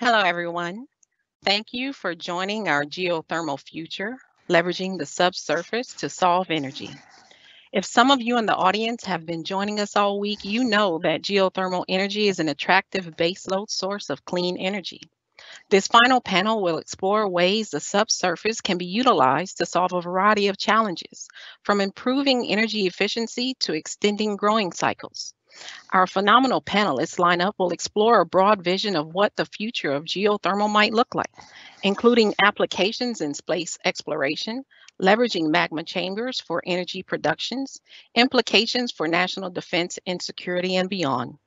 Hello, everyone. Thank you for joining our geothermal future, leveraging the subsurface to solve energy. If some of you in the audience have been joining us all week, you know that geothermal energy is an attractive baseload source of clean energy. This final panel will explore ways the subsurface can be utilized to solve a variety of challenges, from improving energy efficiency to extending growing cycles. Our phenomenal panelists lineup will explore a broad vision of what the future of geothermal might look like, including applications in space exploration, leveraging magma chambers for energy productions, implications for national defense and security, and beyond.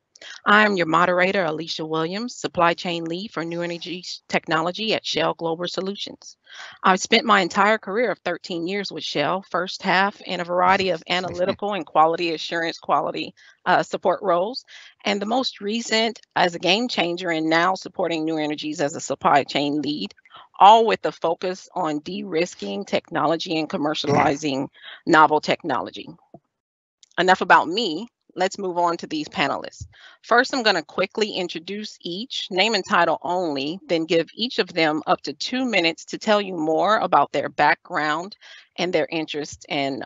I am your moderator, Alicia Williams, Supply Chain Lead for New Energy Technology at Shell Global Solutions. I've spent my entire career of 13 years with Shell, first half in a variety of analytical and quality assurance support roles, and the most recent as a game changer and now supporting New Energies as a supply chain lead, all with the focus on de-risking technology and commercializing novel technology. Enough about me. Let's move on to these panelists. First, I'm going to quickly introduce each, name and title only, then give each of them up to 2 minutes to tell you more about their background and their interest and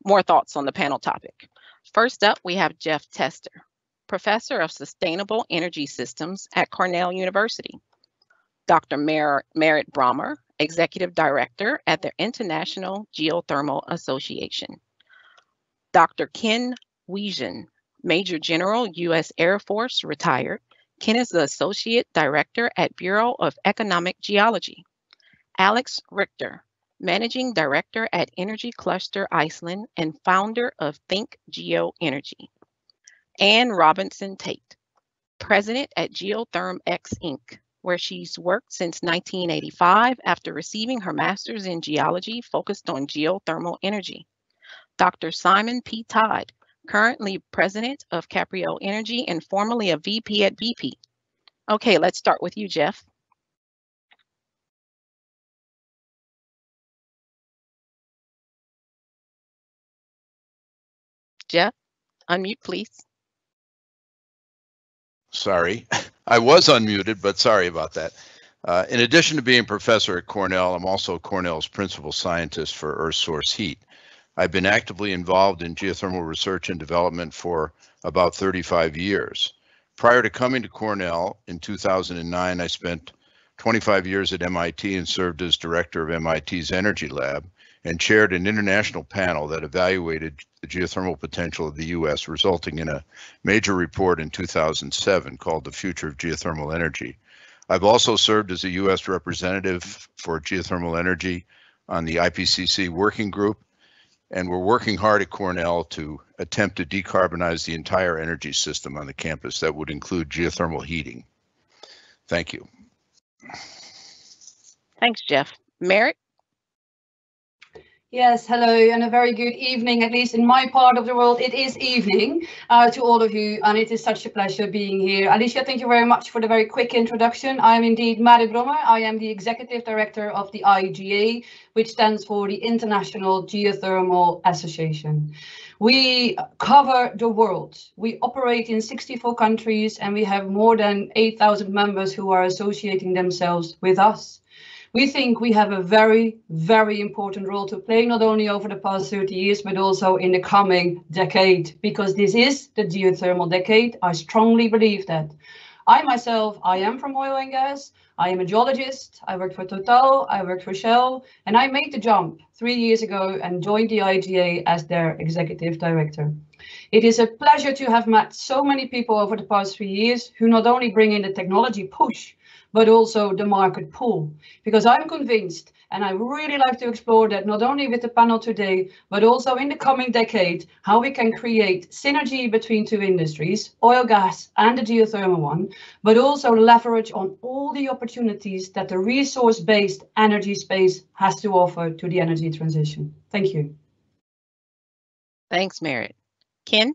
more thoughts on the panel topic. First up, we have Jeff Tester, Professor of Sustainable Energy Systems at Cornell University. Dr. Merritt Brommer, Executive Director at the International Geothermal Association. Dr. Ken Wiesen, Major General, U.S. Air Force, retired. Ken is the Associate Director at Bureau of Economic Geology. Alex Richter, Managing Director at Energy Cluster Iceland and founder of Think Geo Energy. Anne Robinson Tate, President at Geotherm X Inc., where she's worked since 1985 after receiving her master's in geology focused on geothermal energy. Dr. Simon P. Todd, currently president of Caprio Energy and formerly a VP at BP. Okay, let's start with you, Jeff. Jeff, unmute, please. Sorry, I was unmuted, but sorry about that. In addition to being professor at Cornell, I'm also Cornell's principal scientist for Earth Source Heat. I've been actively involved in geothermal research and development for about 35 years. Prior to coming to Cornell in 2009, I spent 25 years at MIT and served as director of MIT's Energy Lab and chaired an international panel that evaluated the geothermal potential of the U.S., resulting in a major report in 2007 called The Future of Geothermal Energy. I've also served as a U.S. representative for geothermal energy on the IPCC working group, and we're working hard at Cornell to attempt to decarbonize the entire energy system on the campus. That would include geothermal heating. Thank you. Thanks, Jeff. Merritt? Yes, hello, and a very good evening, at least in my part of the world. It is evening to all of you, and it is such a pleasure being here. Alicia, thank you very much for the very quick introduction. I am indeed Merritt Brommer. I am the Executive Director of the IGA, which stands for the International Geothermal Association. We cover the world. We operate in 64 countries, and we have more than 8,000 members who are associating themselves with us. We think we have a very, very important role to play, not only over the past 30 years, but also in the coming decade, because this is the geothermal decade. I strongly believe that. I myself, I am from oil and gas. I am a geologist. I worked for Total, I worked for Shell, and I made the jump 3 years ago and joined the IGA as their executive director. It is a pleasure to have met so many people over the past 3 years who not only bring in the technology push, but also the market pull, because I'm convinced, and I really like to explore that not only with the panel today, but also in the coming decade, how we can create synergy between two industries, oil, gas, and the geothermal one, but also leverage on all the opportunities that the resource-based energy space has to offer to the energy transition. Thank you. Thanks, Merritt. Ken?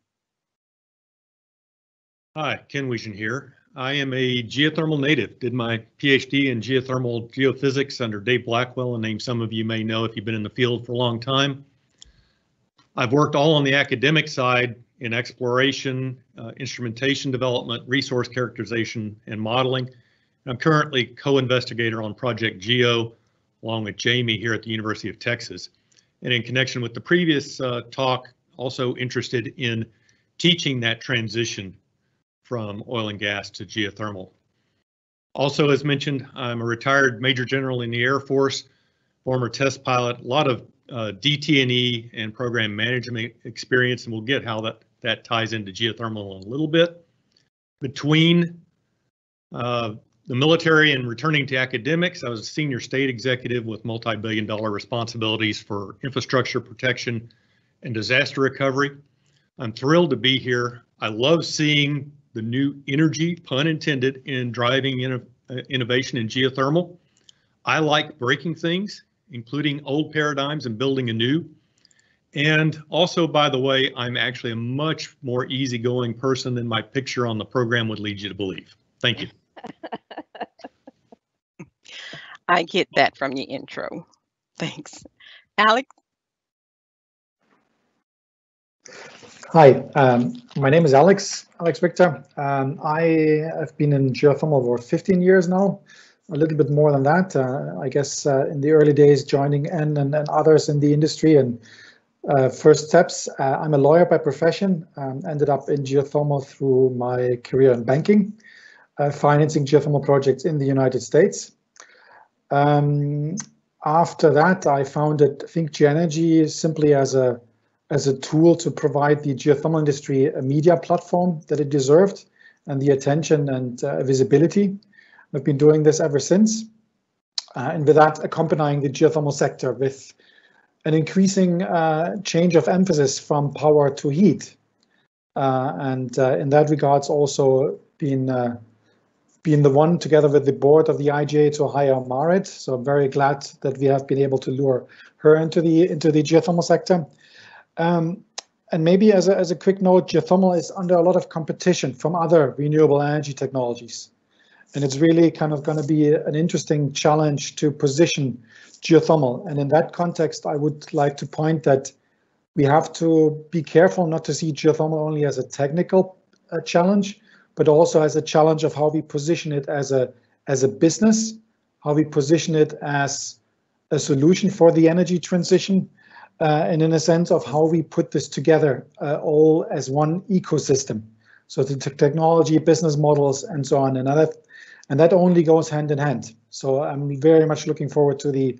Hi, Ken Wiesen here. I am a geothermal native, did my PhD in geothermal geophysics under Dave Blackwell, a name some of you may know if you've been in the field for a long time. I've worked all on the academic side in exploration, instrumentation development, resource characterization, and modeling. I'm currently co-investigator on Project Geo, along with Jamie here at the University of Texas. And in connection with the previous talk, also interested in teaching that transition from oil and gas to geothermal. Also, as mentioned, I'm a retired Major General in the Air Force, former test pilot, a lot of DT&E and program management experience, and we'll get how that ties into geothermal in a little bit. Between the military and returning to academics, I was a senior state executive with multi-billion-dollar responsibilities for infrastructure protection and disaster recovery. I'm thrilled to be here. I love seeing the new energy, pun intended, in driving innovation in geothermal. I like breaking things, including old paradigms and building anew. And also, by the way, I'm actually a much more easygoing person than my picture on the program would lead you to believe. Thank you. I get that from your intro. Thanks. Alex? Hi, my name is Alex Victor. I have been in geothermal for 15 years now, a little bit more than that. I guess in the early days, joining N and others in the industry and first steps. I'm a lawyer by profession, ended up in geothermal through my career in banking, financing geothermal projects in the United States. After that, I founded Think Geoenergy simply as a tool to provide the geothermal industry a media platform that it deserved and the attention and visibility. I've been doing this ever since, and with that accompanying the geothermal sector with an increasing change of emphasis from power to heat. And in that regards also been the one together with the board of the IGA to hire Marit. So I'm very glad that we have been able to lure her into the geothermal sector. And maybe as a quick note, geothermal is under a lot of competition from other renewable energy technologies. And it's really kind of going to be an interesting challenge to position geothermal. And in that context, I would like to point that we have to be careful not to see geothermal only as a technical challenge, but also as a challenge of how we position it as a business, how we position it as a solution for the energy transition, and in a sense of how we put this together all as one ecosystem. So the technology, business models, and so on, and that only goes hand in hand. So I'm very much looking forward to the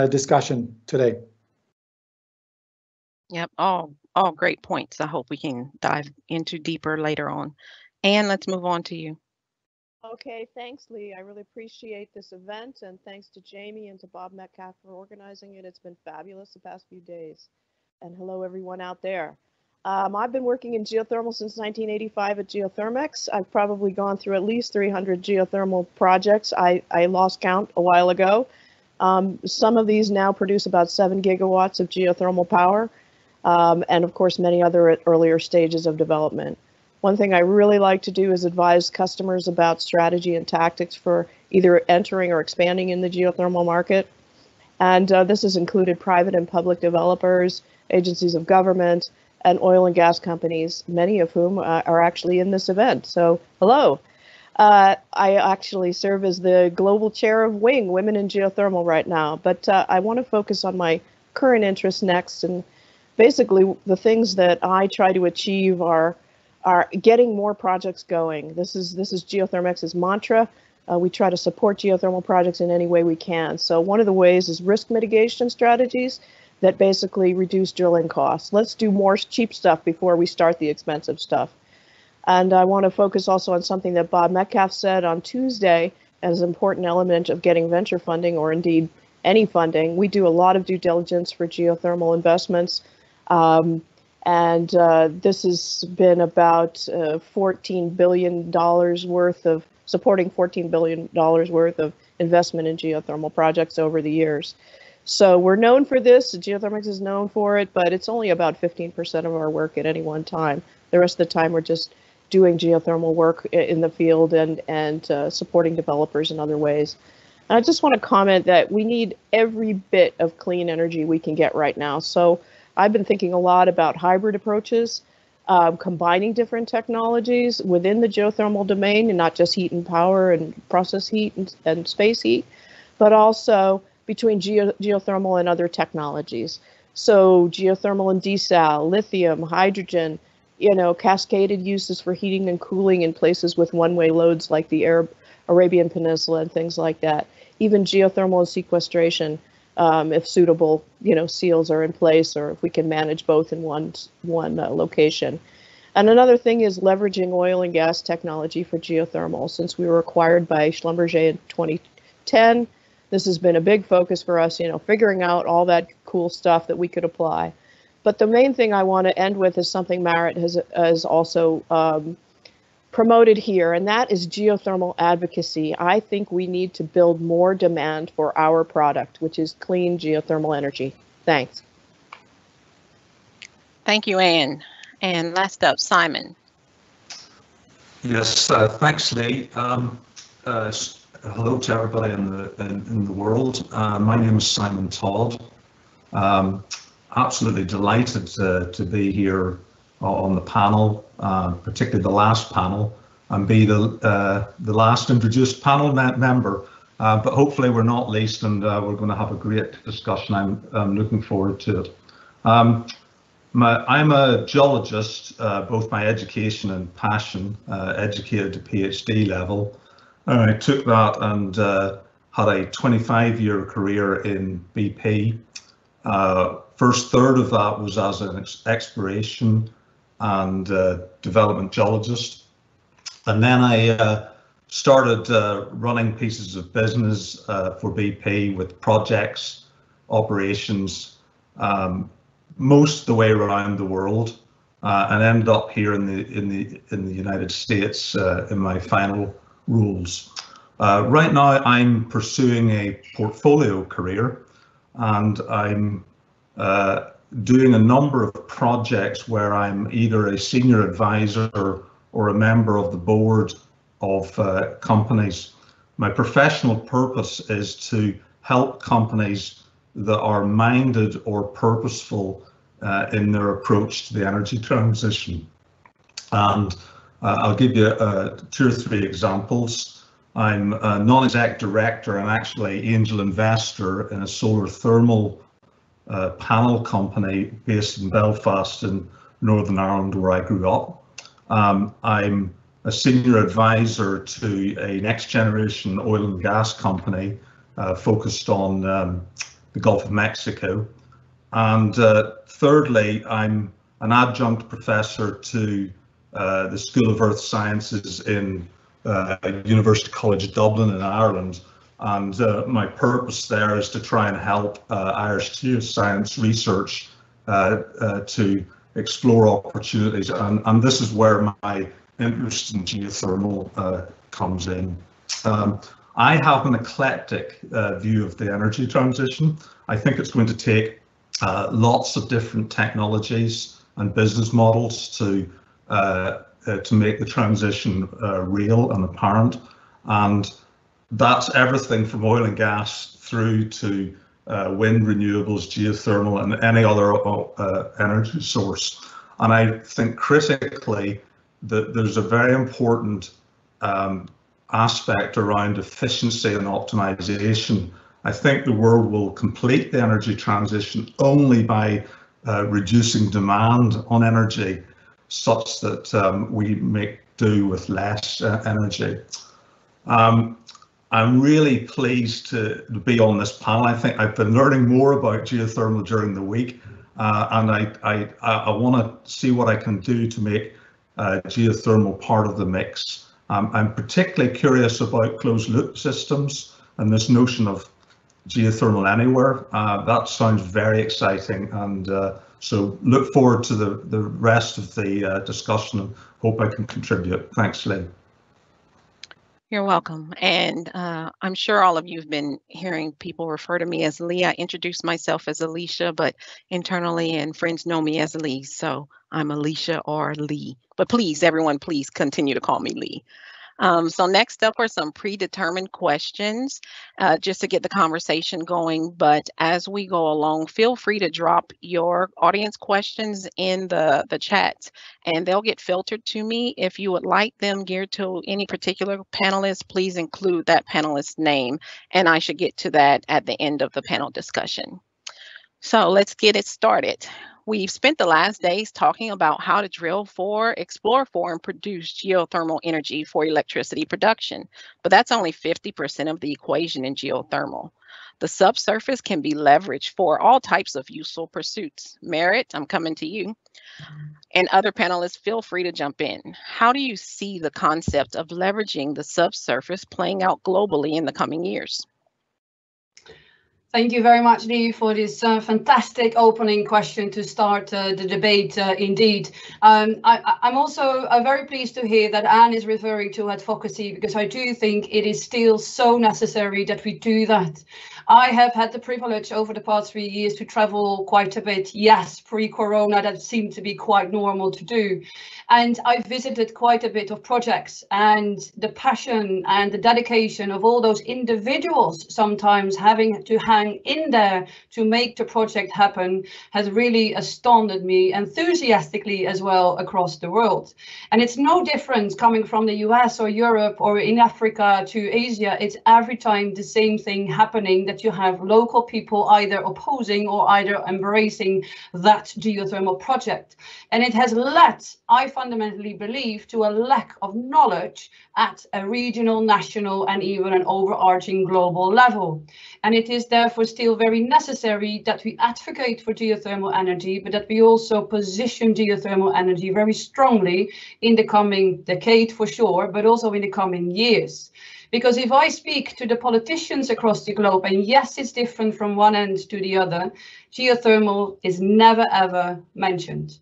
discussion today. Yep, all great points. I hope we can dive into deeper later on. Anne, let's move on to you. Okay, thanks, Lee. I really appreciate this event, and thanks to Jamie and to Bob Metcalf for organizing it. It's been fabulous the past few days. And hello, everyone out there. I've been working in geothermal since 1985 at Geothermex. I've probably gone through at least 300 geothermal projects. I lost count a while ago. Some of these now produce about 7 gigawatts of geothermal power, and of course, many other at earlier stages of development. One thing I really like to do is advise customers about strategy and tactics for either entering or expanding in the geothermal market. And this has included private and public developers, agencies of government, and oil and gas companies, many of whom are actually in this event. So, hello. I actually serve as the global chair of WING, Women in Geothermal, right now. But I want to focus on my current interests next. And basically, the things that I try to achieve are getting more projects going. This is Geothermex's mantra. We try to support geothermal projects in any way we can. So one of the ways is risk mitigation strategies that basically reduce drilling costs. Let's do more cheap stuff before we start the expensive stuff. And I want to focus also on something that Bob Metcalf said on Tuesday as an important element of getting venture funding, or indeed any funding. We do a lot of due diligence for geothermal investments. And this has been about $14 billion worth of supporting $14 billion worth of investment in geothermal projects over the years. So we're known for this. Geothermex is known for it, but it's only about 15% of our work at any one time. The rest of the time, we're just doing geothermal work in the field and supporting developers in other ways. And I just want to comment that we need every bit of clean energy we can get right now. So I've been thinking a lot about hybrid approaches. combining different technologies within the geothermal domain, and not just heat and power and process heat and space heat, but also between geothermal and other technologies. So geothermal and desal, lithium, hydrogen, cascaded uses for heating and cooling in places with one-way loads like the Arabian Peninsula and things like that. Even geothermal and sequestration, if suitable, seals are in place, or if we can manage both in one location. And another thing is leveraging oil and gas technology for geothermal. Since we were acquired by Schlumberger in 2010, this has been a big focus for us, figuring out all that cool stuff that we could apply. But the main thing I want to end with is something Marit has also promoted here, and that is geothermal advocacy. I think we need to build more demand for our product, which is clean geothermal energy. Thanks. Thank you, Anne. And last up, Simon. Yes, thanks, Lee. Hello to everybody in the world. My name is Simon Todd. Absolutely delighted to be here on the panel, particularly the last panel, and be the last introduced panel member. But hopefully we're not least, and we're going to have a great discussion. I'm looking forward to it. I'm a geologist, both by education and passion, educated to PhD level. I took that and had a 25-year career in BP. First third of that was as an exploration and development geologist. And then I started running pieces of business for BP with projects, operations, most of the way around the world, and ended up here in the United States in my final roles. Right now, I'm pursuing a portfolio career, and I'm doing a number of projects where I'm either a senior advisor or a member of the board of companies. My professional purpose is to help companies that are minded or purposeful in their approach to the energy transition. And I'll give you 2 or 3 examples. I'm a non-exec director and actually angel investor in a solar thermal panel company based in Belfast in Northern Ireland, where I grew up. I'm a senior advisor to a next generation oil and gas company focused on the Gulf of Mexico. And thirdly, I'm an adjunct professor to the School of Earth Sciences in University College Dublin in Ireland. And my purpose there is to try and help Irish geoscience research to explore opportunities. And this is where my interest in geothermal comes in. I have an eclectic view of the energy transition. I think it's going to take lots of different technologies and business models to make the transition real and apparent. And that's everything from oil and gas through to wind, renewables, geothermal, and any other energy source. And I think critically that there's a very important aspect around efficiency and optimization. I think the world will complete the energy transition only by reducing demand on energy such that we make do with less energy. I'm really pleased to be on this panel. I think I've been learning more about geothermal during the week, and I want to see what I can do to make geothermal part of the mix. I'm particularly curious about closed loop systems and this notion of geothermal anywhere. That sounds very exciting, and so look forward to the rest of the discussion and hope I can contribute. Thanks, Lynn. You're welcome. And I'm sure all of you have been hearing people refer to me as Lee. I introduced myself as Alicia, but internally and friends know me as Lee. So I'm Alicia or Lee. But please, everyone, please continue to call me Lee. So next up are some predetermined questions just to get the conversation going. But as we go along, feel free to drop your audience questions in the chat and they'll get filtered to me. If you would like them geared to any particular panelist, please include that panelist's name and I should get to that at the end of the panel discussion. So let's get it started. We've spent the last days talking about how to drill for, explore for, and produce geothermal energy for electricity production, but that's only 50% of the equation in geothermal. The subsurface can be leveraged for all types of useful pursuits. Merritt, I'm coming to you. And other panelists, feel free to jump in. How do you see the concept of leveraging the subsurface playing out globally in the coming years? Thank you very much, Lee, for this fantastic opening question to start the debate indeed. I'm also very pleased to hear that Anne is referring to advocacy, because I do think it is still so necessary that we do that. I have had the privilege over the past 3 years to travel quite a bit. Yes, pre-corona, that seemed to be quite normal to do. And I visited quite a bit of projects, and the passion and the dedication of all those individuals sometimes having to hang in there to make the project happen has really astounded me enthusiastically as well across the world. And it's no different coming from the US or Europe or in Africa to Asia. It's every time the same thing happening, that you have local people either opposing or either embracing that geothermal project. And it has led, I fundamentally believe, to a lack of knowledge at a regional, national, and even an overarching global level. And it is therefore still very necessary that we advocate for geothermal energy, but that we also position geothermal energy very strongly in the coming decade for sure, but also in the coming years. Because if I speak to the politicians across the globe, and yes, it's different from one end to the other, geothermal is never ever mentioned.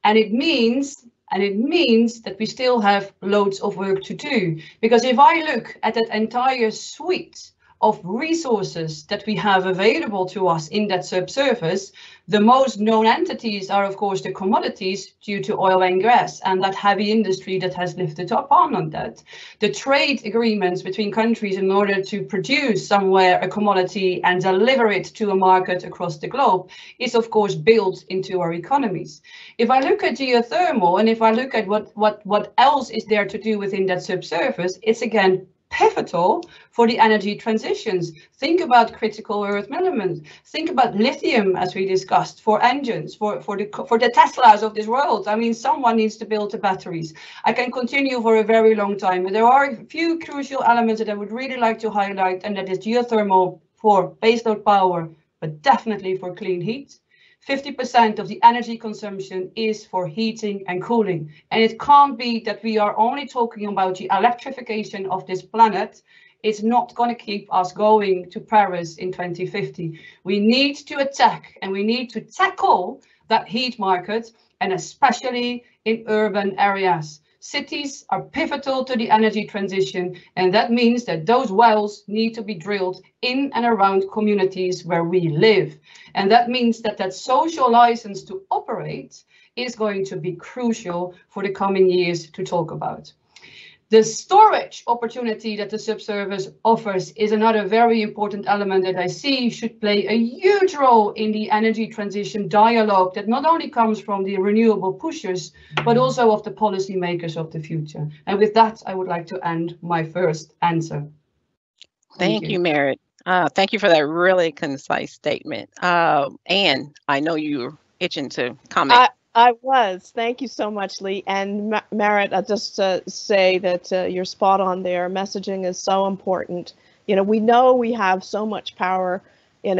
And it means that we still have loads of work to do. Because if I look at that entire suite of resources that we have available to us in that subsurface, the most known entities are, of course, the commodities due to oil and gas and that heavy industry that has lifted up on that. The trade agreements between countries in order to produce somewhere a commodity and deliver it to a market across the globe is, of course, built into our economies. If I look at geothermal and if I look at what else is there to do within that subsurface, it's again pivotal for the energy transitions. Think about critical earth elements. Think about lithium, as we discussed, for engines, for the Teslas of this world. I mean, someone needs to build the batteries. I can continue for a very long time, but there are a few crucial elements that I would really like to highlight, and that is geothermal for baseload power, but definitely for clean heat. 50% of the energy consumption is for heating and cooling. And it can't be that we are only talking about the electrification of this planet. It's not going to keep us going to Paris in 2050. We need to attack and we need to tackle that heat market, and especially in urban areas. Cities are pivotal to the energy transition, and that means that those wells need to be drilled in and around communities where we live. And that means that that social license to operate is going to be crucial for the coming years to talk about. The storage opportunity that the subsurface offers is another very important element that I see should play a huge role in the energy transition dialogue that not only comes from the renewable pushers, but also of the policymakers of the future. And with that, I would like to end my first answer. Thank you, Merritt. Thank you for that really concise statement. Anne, I know you're itching to comment. I was. Thank you so much, Lee. And Merritt, I'll just say that you're spot on there. Messaging is so important. You know we have so much power, in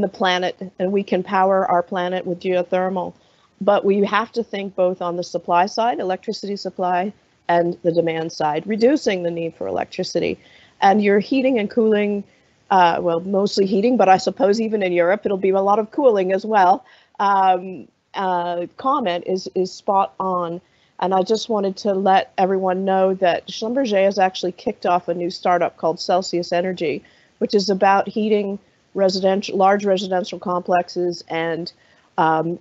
the planet, and we can power our planet with geothermal. But we have to think both on the supply side, electricity supply, and the demand side, reducing the need for electricity. And your heating and cooling, well, mostly heating, but I suppose even in Europe, it'll be a lot of cooling as well. Comment is spot on, and I just wanted to let everyone know that Schlumberger has actually kicked off a new startup called Celsius Energy, which is about heating large residential complexes and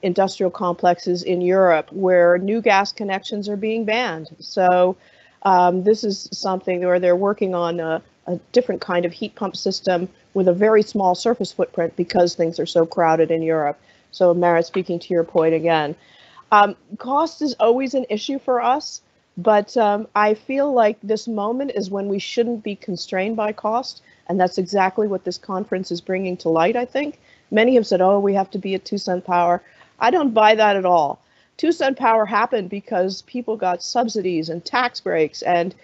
industrial complexes in Europe where new gas connections are being banned. So This is something where they're working on a different kind of heat pump system with a very small surface footprint because things are so crowded in Europe. So Mara, speaking to your point again, cost is always an issue for us, but I feel like this moment is when we shouldn't be constrained by cost, and that's exactly what this conference is bringing to light, I think. Many have said, oh, we have to be at 2-cent power. I don't buy that at all. 2-cent power happened because people got subsidies and tax breaks, and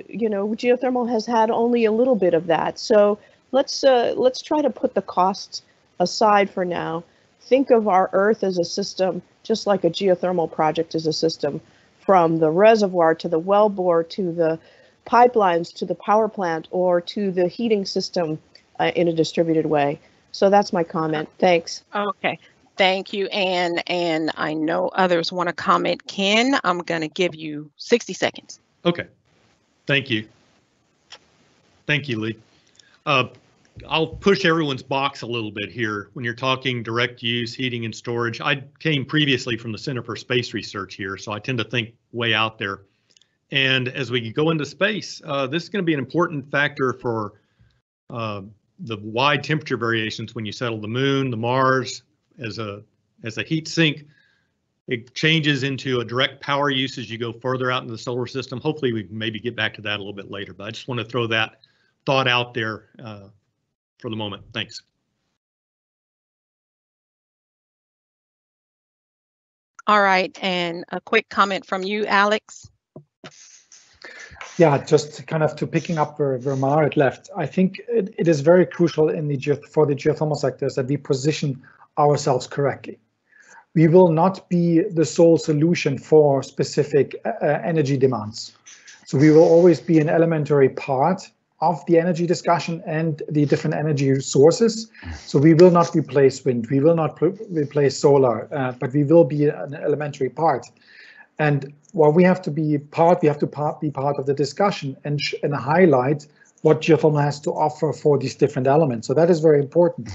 you know, geothermal has had only a little bit of that. So let's try to put the costs aside for now. Think of our Earth as a system, just like a geothermal project is a system, from the reservoir to the wellbore to the pipelines to the power plant or to the heating system in a distributed way. So that's my comment. Thanks. Okay. Thank you, Anne. And I know others want to comment. Ken, I'm going to give you 60 seconds. Okay. Thank you. Thank you, Lee. I'll push everyone's box a little bit here. When you're talking direct use, heating and storage, I came previously from the Center for Space Research here, so I tend to think way out there. And as we go into space, this is going to be an important factor for the wide temperature variations when you settle the moon, the Mars, as a heat sink. It changes into a direct power use as you go further out into the solar system. Hopefully we can maybe get back to that a little bit later, but I just want to throw that thought out there for the moment. Thanks. All right, and a quick comment from you, Alex. Yeah, just kind of to picking up where Marit left, I think it is very crucial for the geothermal sectors that we position ourselves correctly. We will not be the sole solution for specific energy demands. So we will always be an elementary part of the energy discussion and the different energy sources. So we will not replace wind, we will not replace solar, but we will be an elementary part. And while we have to be part, we have to be part of the discussion and highlight what geothermal has to offer for these different elements. So that is very important.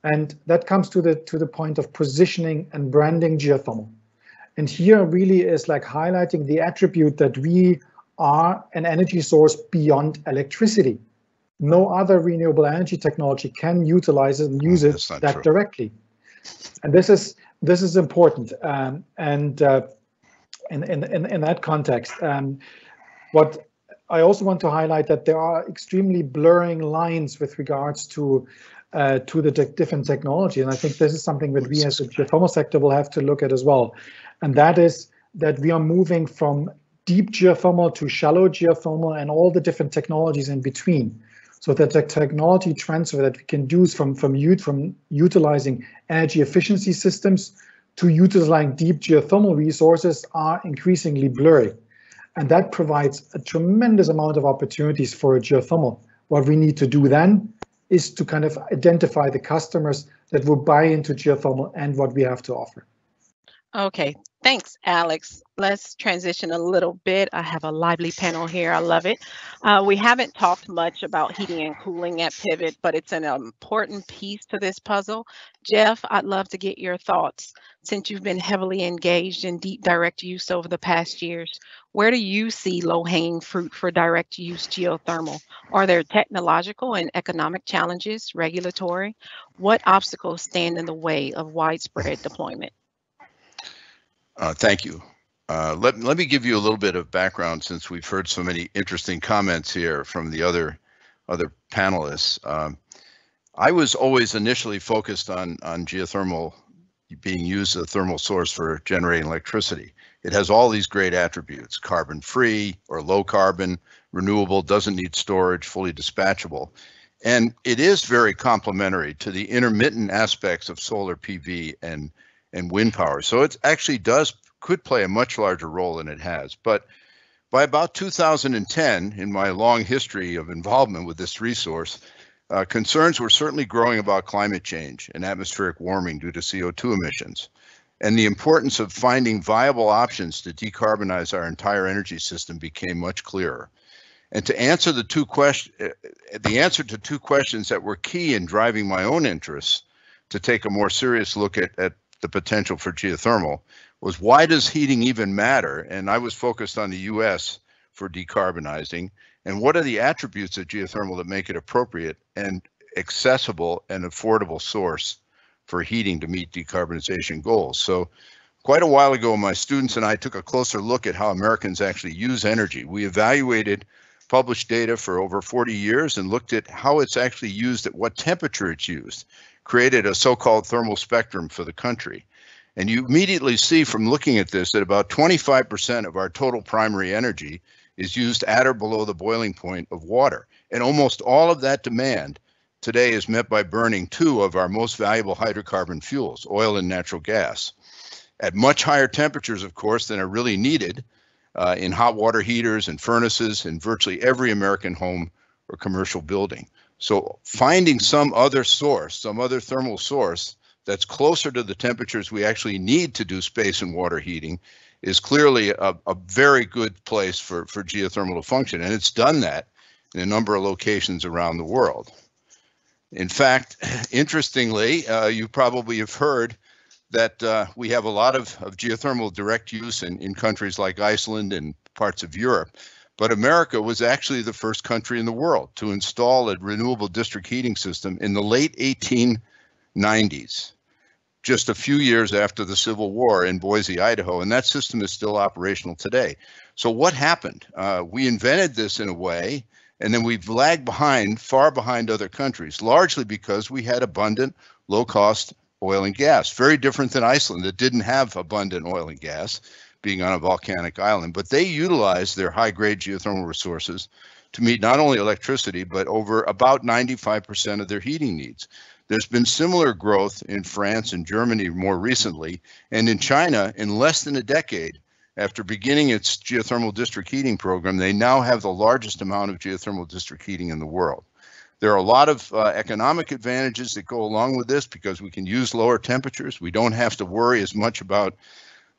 And that comes to the point of positioning and branding geothermal. And here really is like highlighting the attribute that we are an energy source beyond electricity. No other renewable energy technology can utilize it and use it that directly. And this is important. In that context, what I also want to highlight that there are extremely blurring lines with regards to the different technology, and I think this is something that we as a geothermal sector will have to look at as well. And that is that we are moving from deep geothermal to shallow geothermal and all the different technologies in between. So that the technology transfer that we can do from utilizing energy efficiency systems to utilizing deep geothermal resources are increasingly blurry. And that provides a tremendous amount of opportunities for a geothermal. What we need to do then is to kind of identify the customers that will buy into geothermal and what we have to offer. Okay, thanks, Alex. Let's transition a little bit. I have a lively panel here. I love it. We haven't talked much about heating and cooling at Pivot, but it's an important piece to this puzzle. Jeff, I'd love to get your thoughts. Since you've been heavily engaged in deep direct use over the past years, where do you see low-hanging fruit for direct use geothermal? Are there technological and economic challenges, regulatory? What obstacles stand in the way of widespread deployment? Thank you. Let me give you a little bit of background since we've heard so many interesting comments here from the other panelists. I was always initially focused on geothermal being used as a thermal source for generating electricity. It has all these great attributes: carbon-free or low carbon, renewable, doesn't need storage, fully dispatchable. And it is very complementary to the intermittent aspects of solar PV and wind power. So it actually could play a much larger role than it has. But by about 2010, in my long history of involvement with this resource, concerns were certainly growing about climate change and atmospheric warming due to CO2 emissions, and the importance of finding viable options to decarbonize our entire energy system became much clearer. And to answer the answer to two questions that were key in driving my own interests to take a more serious look at the potential for geothermal was, why does heating even matter? And I was focused on the US for decarbonizing, and what are the attributes of geothermal that make it appropriate and accessible and affordable source for heating to meet decarbonization goals. So quite a while ago, my students and I took a closer look at how Americans actually use energy. We evaluated published data for over 40 years and looked at how it's actually used, at what temperature it's used, created a so-called thermal spectrum for the country. And you immediately see from looking at this that about 25% of our total primary energy is used at or below the boiling point of water. And almost all of that demand today is met by burning two of our most valuable hydrocarbon fuels, oil and natural gas, at much higher temperatures, of course, than are really needed in hot water heaters and furnaces in virtually every American home or commercial building. So finding some other source, some other thermal source that's closer to the temperatures we actually need to do space and water heating is clearly a very good place for geothermal to function. And it's done that in a number of locations around the world. In fact, interestingly, you probably have heard that we have a lot of geothermal direct use in countries like Iceland and parts of Europe. But America was actually the first country in the world to install a renewable district heating system in the late 1890s, just a few years after the Civil War in Boise, Idaho, and that system is still operational today. So what happened? We invented this in a way, and then we've lagged behind, far behind other countries, largely because we had abundant, low-cost oil and gas, very different than Iceland that didn't have abundant oil and gas, being on a volcanic island, but they utilized their high-grade geothermal resources to meet not only electricity, but over about 95% of their heating needs. There's been similar growth in France and Germany more recently, and in China, in less than a decade, after beginning its geothermal district heating program, they now have the largest amount of geothermal district heating in the world. There are a lot of economic advantages that go along with this because we can use lower temperatures. We don't have to worry as much about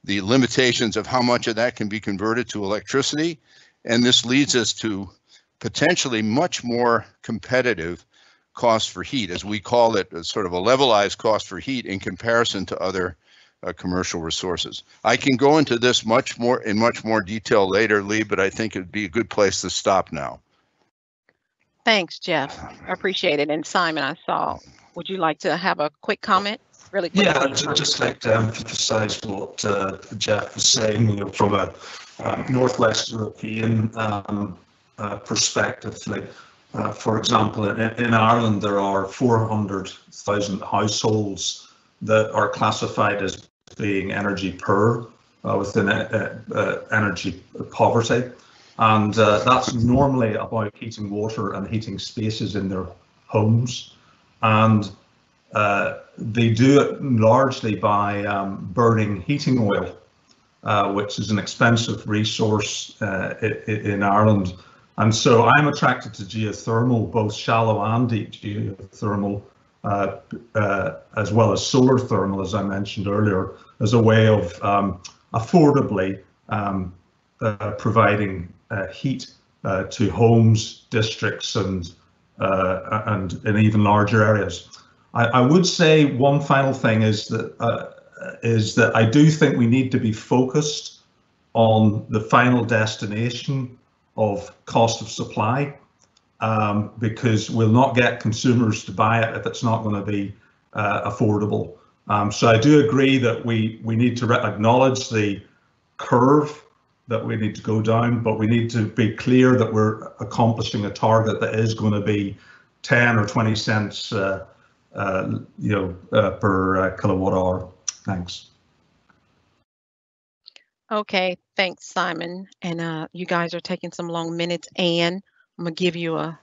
the limitations of how much of that can be converted to electricity. And this leads us to potentially much more competitive cost for heat, as we call it, a sort of a levelized cost for heat in comparison to other commercial resources. I can go into this much more detail later, Lee, but I think it'd be a good place to stop now. Thanks, Jeff. I appreciate it. And Simon, I saw, would you like to have a quick comment? Really quick. Yeah, I'd just like to emphasize what Jeff was saying, you know, from a Northwest European perspective. Like, for example, in Ireland, there are 400,000 households that are classified as being energy poor within energy poverty. And that's normally about heating water and heating spaces in their homes. And they do it largely by burning heating oil, which is an expensive resource in Ireland. And so I'm attracted to geothermal, both shallow and deep geothermal, as well as solar thermal, as I mentioned earlier, as a way of affordably providing heat to homes, districts, and in even larger areas. I would say one final thing is that I do think we need to be focused on the final destination of cost of supply, because we'll not get consumers to buy it if it's not going to be affordable. So I do agree that we need to acknowledge the curve that we need to go down, but we need to be clear that we're accomplishing a target that is going to be 10 or 20 cents per kilowatt hour. Thanks. Okay, thanks, Simon. And you guys are taking some long minutes. Anne, I'm gonna give you a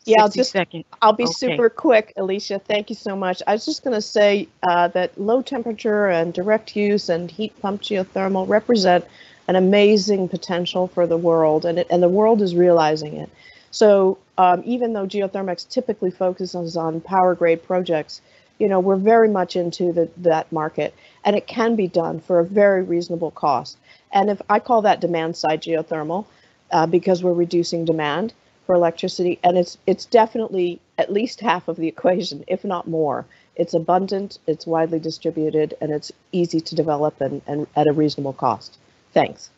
60-second. I'll be super quick, Alicia. Thank you so much. I was just going to say that low temperature and direct use and heat pump geothermal represent an amazing potential for the world, and the world is realizing it. So even though Geothermex typically focuses on power grade projects, you know, we're very much into that market, and it can be done for a very reasonable cost. And if I call that demand side geothermal, because we're reducing demand for electricity, and it's definitely at least half of the equation, if not more. It's abundant, it's widely distributed, and it's easy to develop and at a reasonable cost. Thanks.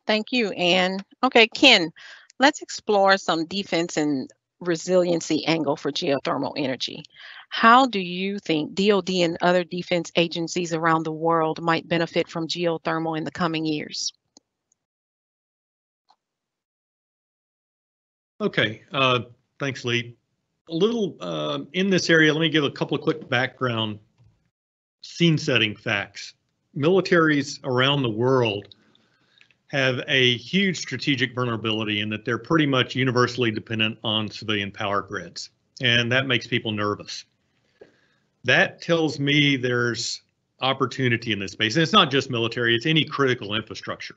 Thank you, Anne. Okay, Ken, let's explore some defense and resiliency angle for geothermal energy. How do you think DoD and other defense agencies around the world might benefit from geothermal in the coming years? Okay, thanks, Lee. A little in this area, let me give a couple of quick background scene setting facts. Militaries around the world have a huge strategic vulnerability in that they're pretty much universally dependent on civilian power grids, and that makes people nervous. That tells me there's opportunity in this space, and it's not just military, it's any critical infrastructure.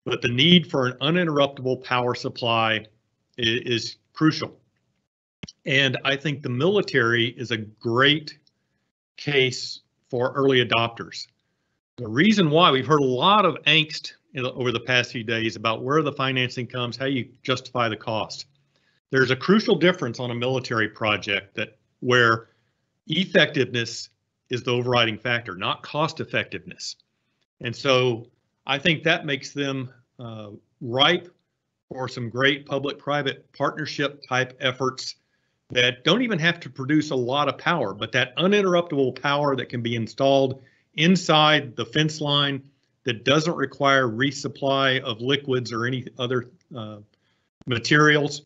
But the need for an uninterruptible power supply is crucial. And I think the military is a great case for early adopters. The reason why, we've heard a lot of angst over the past few days about where the financing comes, how you justify the cost. There's a crucial difference on a military project where effectiveness is the overriding factor, not cost effectiveness. And so I think that makes them ripe for some great public-private partnership type efforts that don't even have to produce a lot of power, but that uninterruptible power that can be installed inside the fence line that doesn't require resupply of liquids or any other materials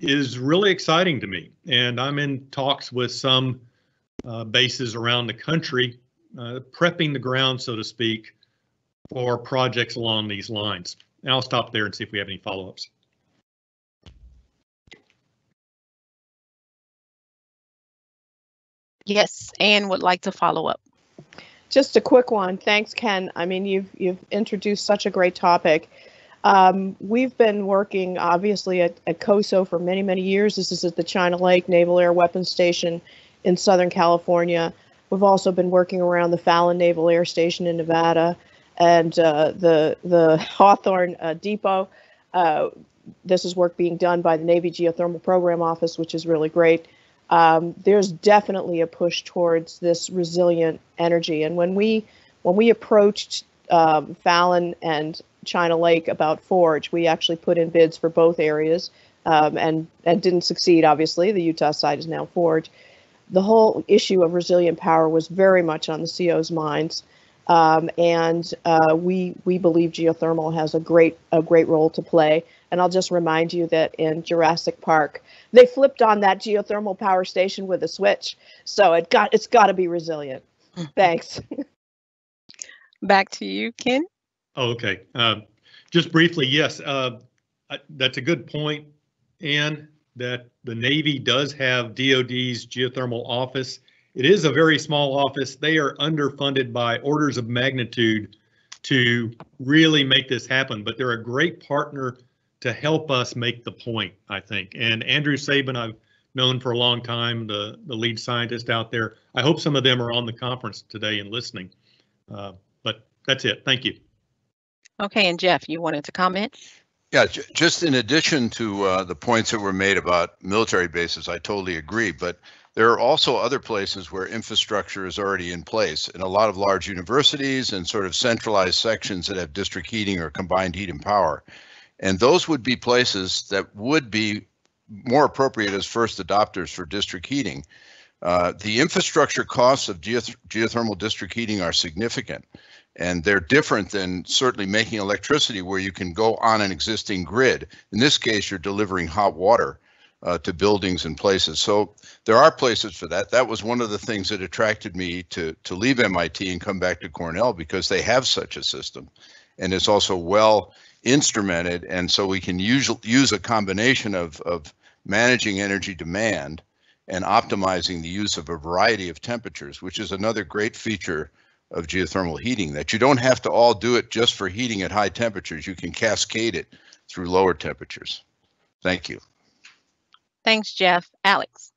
is really exciting to me. And I'm in talks with some bases around the country, prepping the ground, so to speak, for projects along these lines. And I'll stop there and see if we have any follow-ups. Yes, Anne would like to follow up. Just a quick one. Thanks, Ken. I mean, you've introduced such a great topic. We've been working, obviously, at COSO for many, many years. This is at the China Lake Naval Air Weapons Station in Southern California. We've also been working around the Fallon Naval Air Station in Nevada and the Hawthorne Depot. This is work being done by the Navy Geothermal Program Office, which is really great. There's definitely a push towards this resilient energy. And when we approached Fallon and China Lake about Forge, we actually put in bids for both areas and didn't succeed, obviously. The Utah side is now Forge. The whole issue of resilient power was very much on the CO's minds. And we believe geothermal has a great role to play. And I'll just remind you that in Jurassic Park, they flipped on that geothermal power station with a switch. So it's got to be resilient. Thanks. Back to you, Ken. Oh, okay. Just briefly, yes, that's a good point, Anne, that the Navy does have DoD's geothermal office. It is a very small office. They are underfunded by orders of magnitude to really make this happen, but they're a great partner to help us make the point, I think. And Andrew Sabin, I've known for a long time, the lead scientist out there. I hope some of them are on the conference today and listening. But that's it. Thank you. Okay, and Jeff, you wanted to comment? Yeah, just in addition to the points that were made about military bases, I totally agree. But there are also other places where infrastructure is already in place, and a lot of large universities and sort of centralized sections that have district heating or combined heat and power. And those would be places that would be more appropriate as first adopters for district heating. The infrastructure costs of geothermal district heating are significant, and they're different than certainly making electricity where you can go on an existing grid. In this case, you're delivering hot water to buildings and places. So there are places for that. That was one of the things that attracted me to leave MIT and come back to Cornell, because they have such a system, and it's also well instrumented, and so we can use a combination of managing energy demand and optimizing the use of a variety of temperatures, which is another great feature of geothermal heating, that you don't have to all do it just for heating at high temperatures. You can cascade it through lower temperatures. Thank you. Thanks, Jeff. Alex.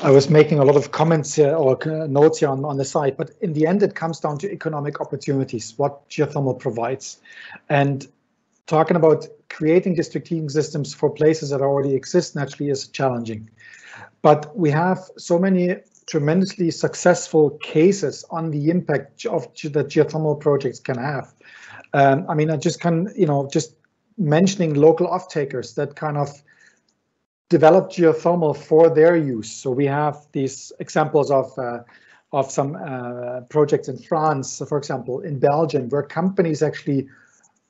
I was making a lot of comments here or notes here on the side, but in the end, it comes down to economic opportunities, what geothermal provides. And talking about creating district heating systems for places that already exist naturally is challenging. But we have so many tremendously successful cases on the impact of that geothermal projects can have. I mean, I just just mentioning local off-takers that kind of develop geothermal for their use. So we have these examples of some projects in France, for example, in Belgium, where companies actually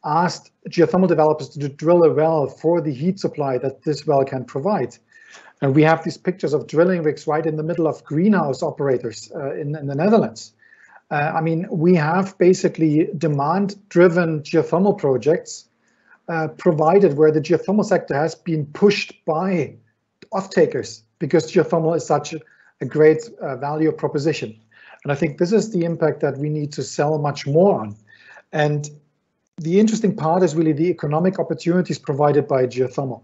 asked geothermal developers to drill a well for the heat supply that this well can provide. And we have these pictures of drilling rigs right in the middle of greenhouse operators in the Netherlands. I mean, we have basically demand-driven geothermal projects provided where the geothermal sector has been pushed by off-takers because geothermal is such a great value proposition. And I think this is the impact that we need to sell much more on. And the interesting part is really the economic opportunities provided by geothermal.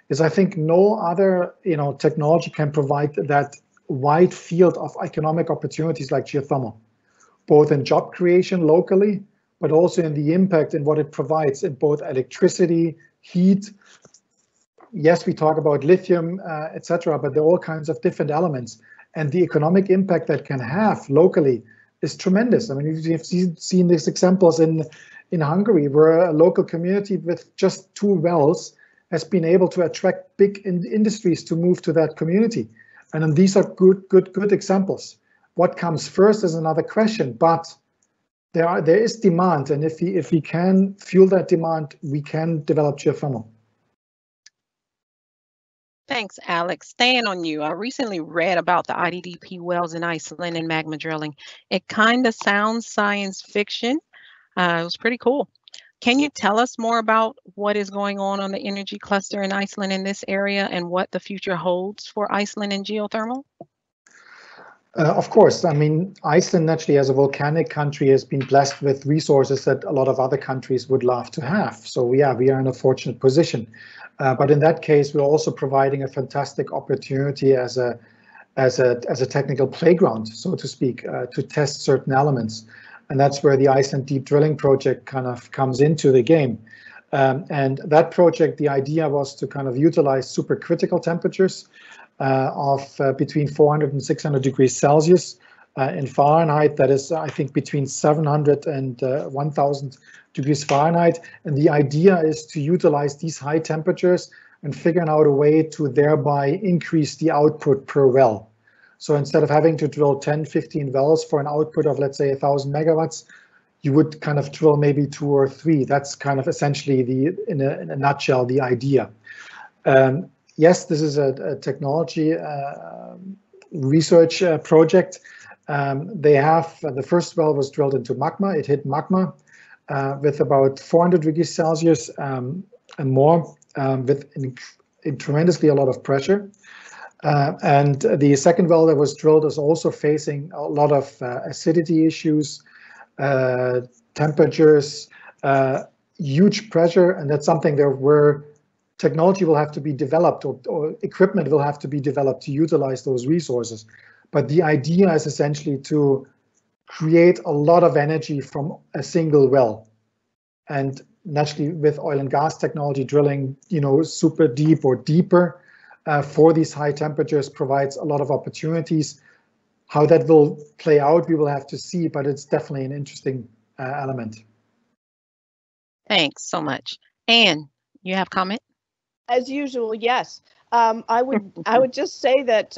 Is I think no other technology can provide that wide field of economic opportunities like geothermal, both in job creation locally, but also in the impact and what it provides in both electricity, heat. Yes, we talk about lithium, etc., but there are all kinds of different elements, and the economic impact that can have locally is tremendous. I mean, you've seen these examples in Hungary, where a local community with just 2 wells has been able to attract big industries to move to that community. And then these are good examples. What comes first is another question, but there is demand, and if we can fuel that demand, we can develop geothermal. Thanks, Alex. Staying on you, I recently read about the IDDP wells in Iceland and magma drilling. It kind of sounds science fiction. It was pretty cool. Can you tell us more about what is going on the energy cluster in Iceland in this area and what the future holds for Iceland and geothermal? Of course. I mean, Iceland naturally as a volcanic country has been blessed with resources that a lot of other countries would love to have. So yeah, we are in a fortunate position. But in that case, we're also providing a fantastic opportunity as a technical playground, so to speak, to test certain elements. And that's where the Iceland Deep Drilling project kind of comes into the game. And that project, the idea was to kind of utilize supercritical temperatures of between 400 and 600 degrees Celsius in Fahrenheit. That is, I think, between 700 and 1000 degrees Fahrenheit. And the idea is to utilize these high temperatures and figure out a way to thereby increase the output per well. So instead of having to drill 10, 15 wells for an output of, let's say, 1,000 megawatts, you would kind of drill maybe 2 or 3. That's kind of essentially in a nutshell, the idea. Yes, this is a technology research project. They have, the first well was drilled into magma. It hit magma with about 400 degrees Celsius and more, with tremendously a lot of pressure. And the second well that was drilled is also facing a lot of acidity issues, temperatures, huge pressure, and that's something there where technology will have to be developed or equipment will have to be developed to utilize those resources. But the idea is essentially to create a lot of energy from a single well. And naturally with oil and gas technology, drilling, super deep or deeper for these high temperatures provides a lot of opportunities. How that will play out, we will have to see, but it's definitely an interesting element. Thanks so much. Anne, you have comment? As usual, yes. I would just say that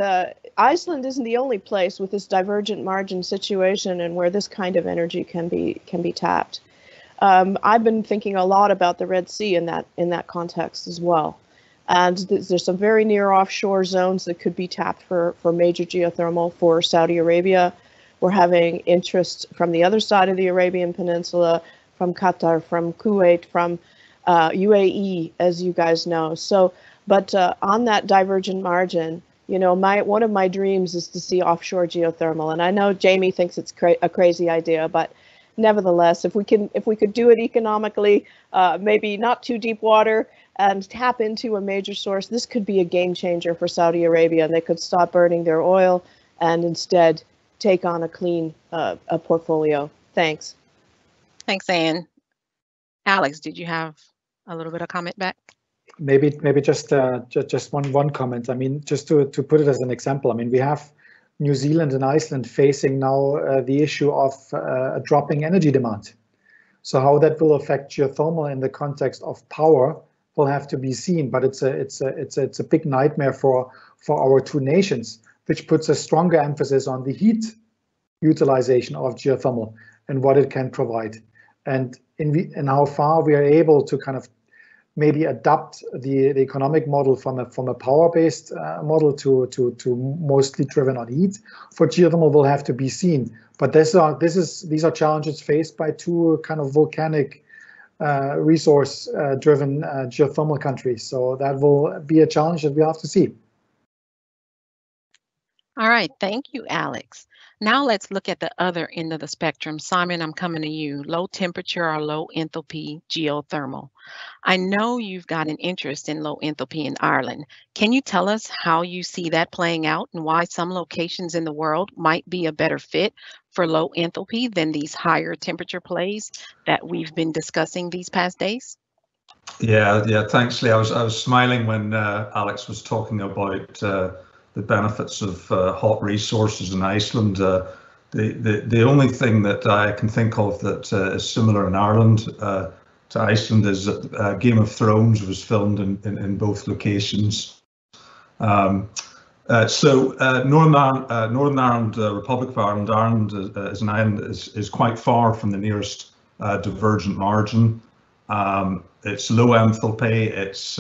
Iceland isn't the only place with this divergent margin situation and where this kind of energy can be tapped. I've been thinking a lot about the Red Sea in that context as well. And there's some very near offshore zones that could be tapped for major geothermal for Saudi Arabia. We're having interest from the other side of the Arabian Peninsula, from Qatar, from Kuwait, from UAE, as you guys know. So, but on that divergent margin, one of my dreams is to see offshore geothermal. And I know Jamie thinks it's a crazy idea, but nevertheless, if we could do it economically, maybe not too deep water, and tap into a major source, this could be a game changer for Saudi Arabia. And they could stop burning their oil and instead take on a clean a portfolio. Thanks. Thanks, Anne. Alex, did you have a little bit of comment back? Maybe just one comment. I mean, just to put it as an example, I mean, we have New Zealand and Iceland facing now the issue of a dropping energy demand. So how that will affect geothermal in the context of power will have to be seen, but it's a big nightmare for our two nations, which puts a stronger emphasis on the heat utilization of geothermal and what it can provide, and how far we are able to kind of maybe adapt the economic model from a power-based model to mostly driven on heat for geothermal will have to be seen. But these are challenges faced by two kind of volcanic resource driven geothermal countries. So that will be a challenge that we have to see. All right, thank you, Alex. Now let's look at the other end of the spectrum. Simon, I'm coming to you. Low temperature or low enthalpy geothermal. I know you've got an interest in low enthalpy in Ireland. Can you tell us how you see that playing out and why some locations in the world might be a better fit for low enthalpy than these higher temperature plays that we've been discussing these past days? Yeah, thanks, Lee. I was smiling when Alex was talking about the benefits of hot resources in Iceland. The only thing that I can think of that is similar in Ireland to Iceland is that Game of Thrones was filmed in both locations. Northern Ireland, Republic of Ireland, as an island is quite far from the nearest divergent margin. It's low enthalpy. It's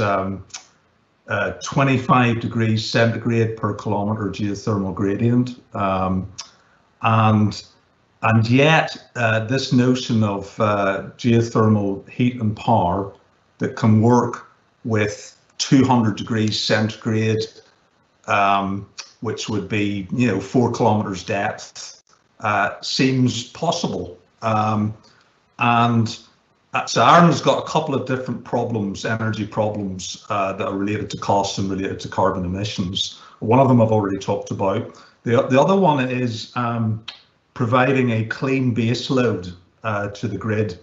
25 degrees centigrade per kilometer geothermal gradient, and yet this notion of geothermal heat and power that can work with 200 degrees centigrade, which would be 4 kilometers depth, seems possible. So Ireland's got a couple of different problems, energy problems, that are related to costs and related to carbon emissions. One of them I've already talked about. The other one is providing a clean base load to the grid.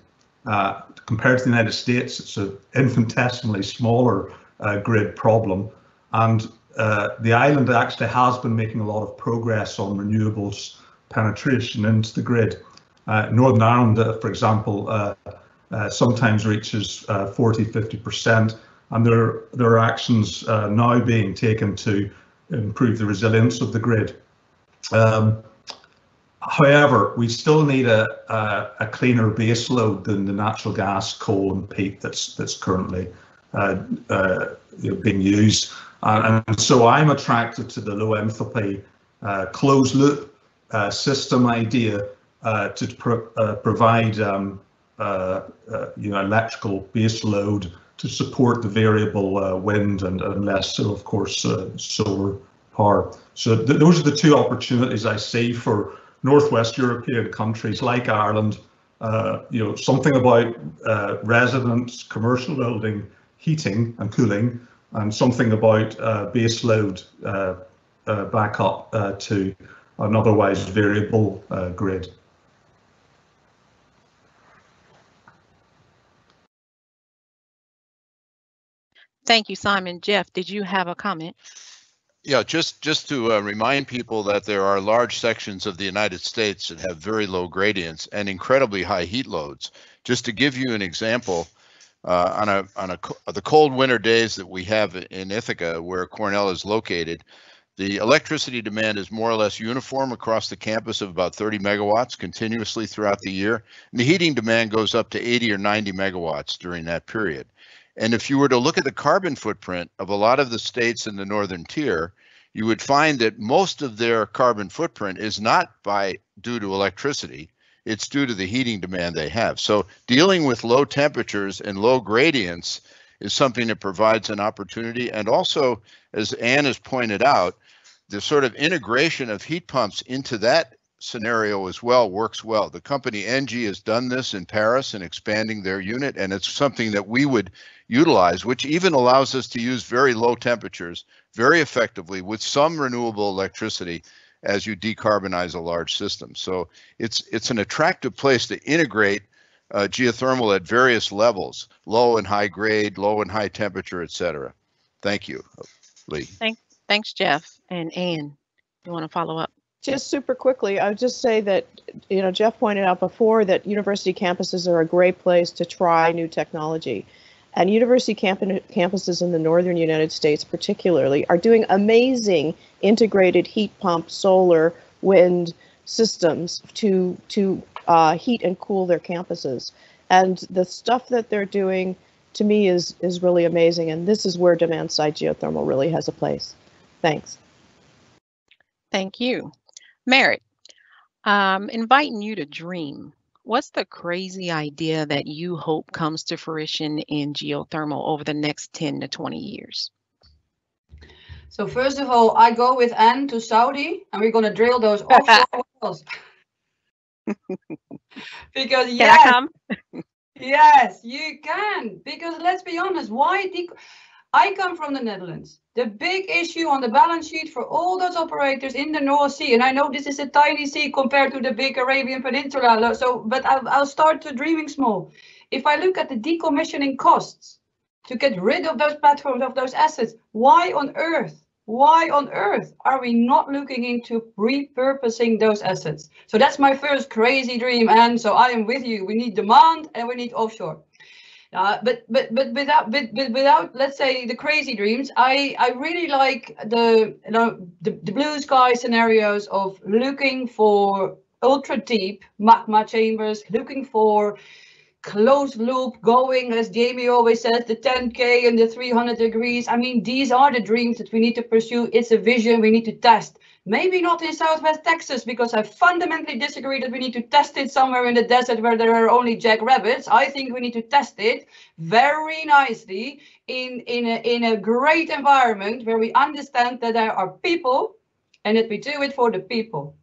Compared to the United States, it's an infinitesimally smaller grid problem. And the island actually has been making a lot of progress on renewables penetration into the grid. Northern Ireland, for example, sometimes reaches 40–50%, and there are actions now being taken to improve the resilience of the grid. However, we still need a cleaner base load than the natural gas, coal, and peat that's currently being used. And so I'm attracted to the low enthalpy closed loop system idea to provide electrical base load to support the variable wind and less so, of course, solar power. So those are the two opportunities I see for Northwest European countries like Ireland. Something about residence, commercial building, heating and cooling, and something about base load backup to an otherwise variable grid. Thank you, Simon. Jeff, did you have a comment? Yeah, just to remind people that there are large sections of the United States that have very low gradients and incredibly high heat loads. Just to give you an example, on the cold winter days that we have in Ithaca, where Cornell is located, the electricity demand is more or less uniform across the campus of about 30 megawatts continuously throughout the year. And the heating demand goes up to 80 or 90 megawatts during that period. And if you were to look at the carbon footprint of a lot of the states in the northern tier, you would find that most of their carbon footprint is not due to electricity, it's due to the heating demand they have. So dealing with low temperatures and low gradients is something that provides an opportunity. And also, as Anne has pointed out, the sort of integration of heat pumps into that scenario as well works well. The company ENGIE has done this in Paris and expanding their unit, and it's something that we would utilize, which even allows us to use very low temperatures very effectively with some renewable electricity as you decarbonize a large system. So it's an attractive place to integrate geothermal at various levels, low and high grade, low and high temperature, etc. Thank you, Lee. Thanks, Jeff. And Anne, you want to follow up? Just super quickly, I would just say that, Jeff pointed out before that university campuses are a great place to try new technology. And university campuses in the northern United States particularly are doing amazing integrated heat pump, solar, wind systems to heat and cool their campuses. And the stuff that they're doing, to me, is really amazing. And this is where demand-side geothermal really has a place. Thanks. Thank you. Merritt, inviting you to dream. What's the crazy idea that you hope comes to fruition in geothermal over the next 10 to 20 years? So first of all, I go with Anne to Saudi, and we're going to drill those offshore wells. Because Can I come? Yes, you can. Because let's be honest, I come from the Netherlands. The big issue on the balance sheet for all those operators in the North Sea, and I know this is a tiny sea compared to the big Arabian Peninsula, but I'll start to dreaming small. If I look at the decommissioning costs to get rid of those platforms, of those assets, why on earth are we not looking into repurposing those assets? So that's my first crazy dream, and so I am with you. We need demand and we need offshore. But without, let's say, the crazy dreams, I really like the blue sky scenarios of looking for ultra deep magma chambers, looking for closed loop going, as Jamie always says, the 10K and the 300 degrees. I mean, these are the dreams that we need to pursue. It's a vision we need to test. Maybe not in Southwest Texas, because I fundamentally disagree that we need to test it somewhere in the desert where there are only jackrabbits. I think we need to test it very nicely in a great environment where we understand that there are people and that we do it for the people.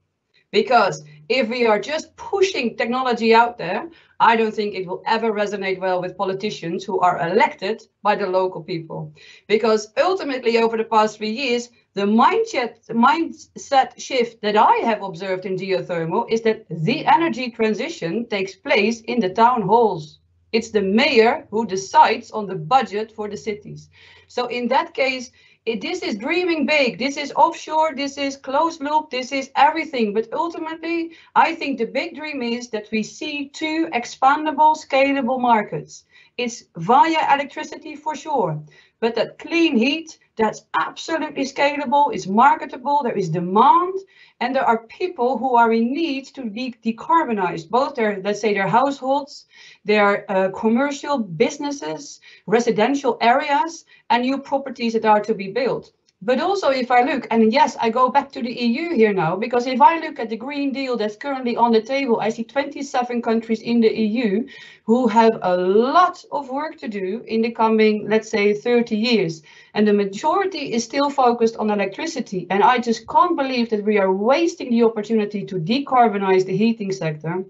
Because if we are just pushing technology out there, I don't think it will ever resonate well with politicians who are elected by the local people. Because ultimately, over the past 3 years, the mindset shift that I have observed in geothermal is that the energy transition takes place in the town halls. It's the mayor who decides on the budget for the cities. So in that case, this is dreaming big, this is offshore, this is closed loop, this is everything. But ultimately, I think the big dream is that we see 2 expandable, scalable markets. It's via electricity for sure, but that clean heat, that's absolutely scalable, is marketable, there is demand, and there are people who are in need to be decarbonized, both their, let's say, their households, their commercial businesses, residential areas, and new properties that are to be built. But also if I look, and yes, I go back to the EU here now, because if I look at the Green Deal that's currently on the table, I see 27 countries in the EU who have a lot of work to do in the coming, let's say, 30 years. And the majority is still focused on electricity. And I just can't believe that we are wasting the opportunity to decarbonize the heating sector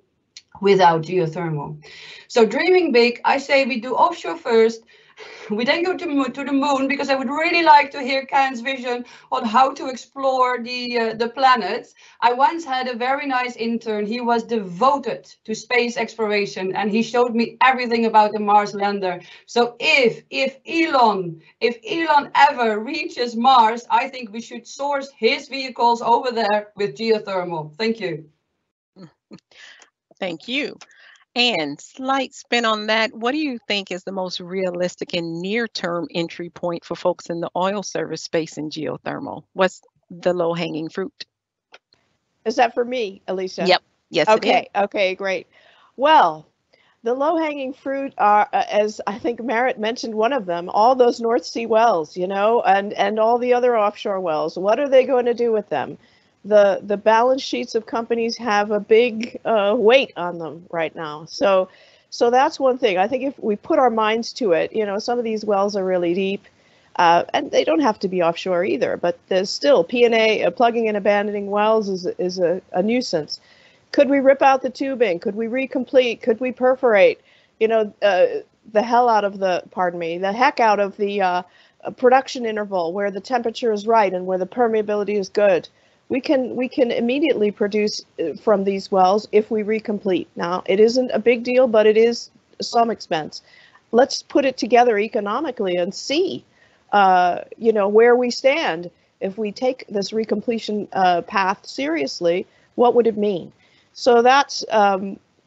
without geothermal. So dreaming big, I say we do offshore first. We then go to the moon, because I would really like to hear Ken's vision on how to explore the planets. I once had a very nice intern. He was devoted to space exploration, and he showed me everything about the Mars lander. So if Elon ever reaches Mars, I think we should source his vehicles over there with geothermal. Thank you. Thank you. And slight spin on that, what do you think is the most realistic and near-term entry point for folks in the oil service space in geothermal? What's the low-hanging fruit? Is that for me, Alicia? Yep. Yes, okay. it is. Okay, great. Well, the low-hanging fruit are, as I think Merritt mentioned one of them, all those North Sea wells, and all the other offshore wells. What are they going to do with them? The balance sheets of companies have a big weight on them right now. So that's one thing. I think if we put our minds to it, some of these wells are really deep, and they don't have to be offshore either, but there's still P&A, plugging and abandoning wells is a nuisance. Could we rip out the tubing? Could we recomplete? Could we perforate? The heck out of the production interval where the temperature is right and where the permeability is good. We can immediately produce from these wells if we recomplete. Now, it isn't a big deal, but it is some expense. Let's put it together economically and see, where we stand. if we take this recompletion path seriously, what would it mean? So that's,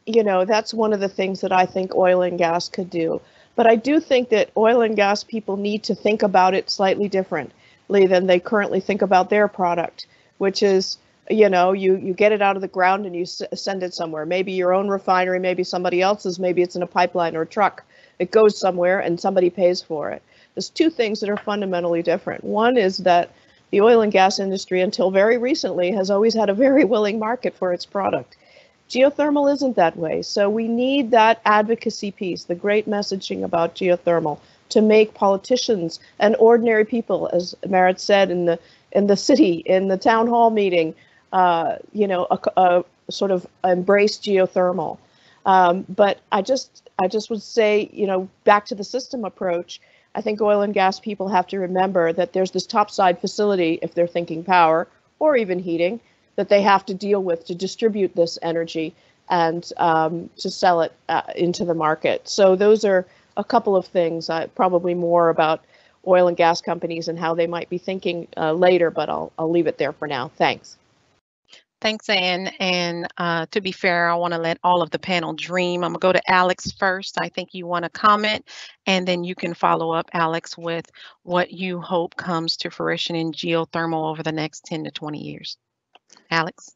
you know, that's one of the things that I think oil and gas could do. But I do think that oil and gas people need to think about it slightly differently than they currently think about their product, which is, you know, you get it out of the ground and you send it somewhere. Maybe your own refinery, maybe somebody else's, maybe it's in a pipeline or a truck. It goes somewhere and somebody pays for it. There's two things that are fundamentally different. One is that the oil and gas industry, until very recently, has always had a very willing market for its product. Geothermal isn't that way. So we need that advocacy piece, the great messaging about geothermal, to make politicians and ordinary people, as Marit said in the city, in the town hall meeting, you know, a sort of embrace geothermal. But I just would say, you know, back to the system approach, I think oil and gas people have to remember that there's this topside facility, if they're thinking power or even heating, that they have to deal with to distribute this energy and to sell it into the market. So those are a couple of things, probably more about oil and gas companies and how they might be thinking later, but I'll leave it there for now. Thanks. Thanks, Anne. And to be fair, I want to let all of the panel dream. I'm going to go to Alex first. I think you want to comment, and then you can follow up, Alex, with what you hope comes to fruition in geothermal over the next 10 to 20 years. Alex?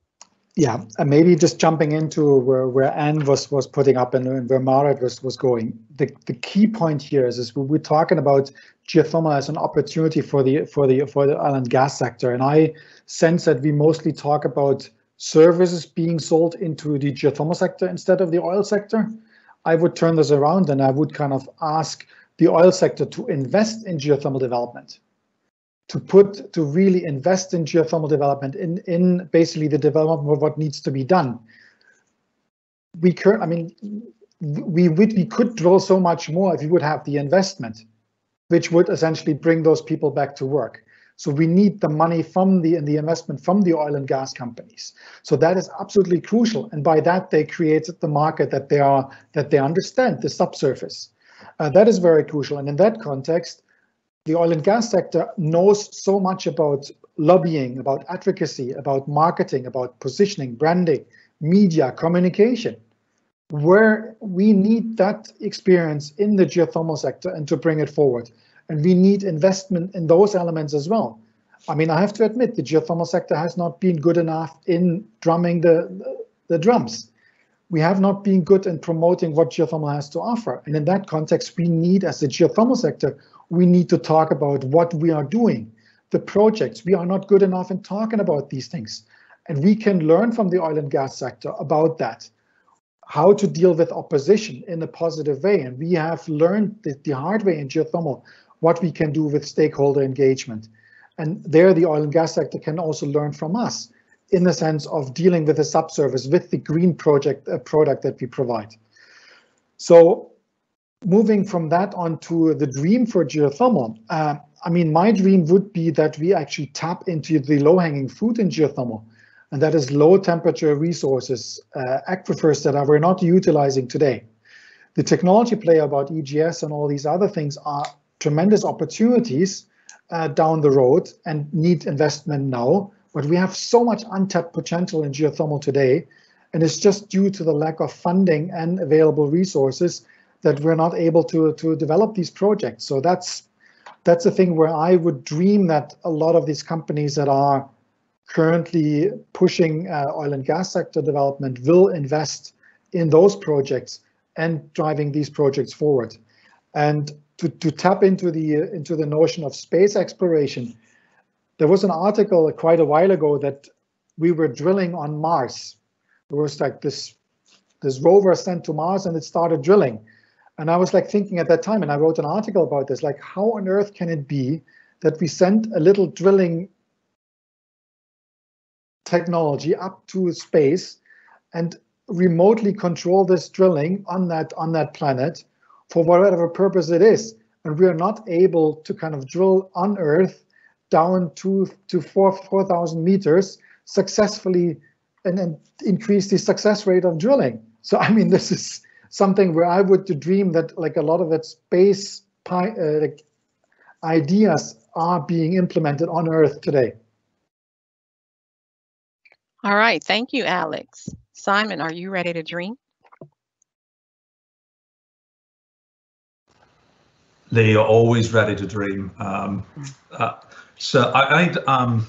Yeah, and maybe just jumping into where Anne was putting up and where Marit was going. The key point here is we're talking about geothermal as an opportunity for the oil and gas sector, and I sense that we mostly talk about services being sold into the geothermal sector instead of the oil sector. I would turn this around and I would kind of ask the oil sector to invest in geothermal development, to really invest in geothermal development, in basically the development of what needs to be done. We could drill so much more if we would have the investment, which would essentially bring those people back to work. So we need the money from the investment from the oil and gas companies. So that is absolutely crucial. And by that, they created the market that they understand, the subsurface. That is very crucial. And in that context, the oil and gas sector knows so much about lobbying, about advocacy, about marketing, about positioning, branding, media, communication, where we need that experience in the geothermal sector and to bring it forward. And we need investment in those elements as well. I mean, I have to admit, the geothermal sector has not been good enough in drumming the drums. We have not been good in promoting what geothermal has to offer. And in that context, we need, as the geothermal sector, we need to talk about what we are doing, the projects. We are not good enough in talking about these things. And we can learn from the oil and gas sector about that, how to deal with opposition in a positive way. And we have learned the hard way in geothermal, what we can do with stakeholder engagement. And there the oil and gas sector can also learn from us in the sense of dealing with the subsurface, with the green product that we provide. So moving from that on to the dream for geothermal, I mean, my dream would be that we actually tap into the low-hanging fruit in geothermal, and that is low temperature resources, aquifers that we're not utilizing today. The technology play about EGS and all these other things are tremendous opportunities down the road and need investment now, but we have so much untapped potential in geothermal today, and it's just due to the lack of funding and available resources that we're not able to develop these projects. So that's the thing where I would dream that a lot of these companies that are currently pushing oil and gas sector development will invest in those projects and driving these projects forward. And to tap into the notion of space exploration, there was an article quite a while ago that we were drilling on Mars. There was like this rover sent to Mars and it started drilling. And I was like thinking at that time, and I wrote an article about this, like how on earth can it be that we send a little drilling technology up to space and remotely control this drilling on that planet for whatever purpose it is, and we are not able to kind of drill on Earth down to 4,000 meters successfully and increase the success rate of drilling. So I mean, this is something where I would dream that like a lot of that space ideas are being implemented on Earth today. All right, thank you, Alex. Simon, are you ready to dream? They are always ready to dream. So I'm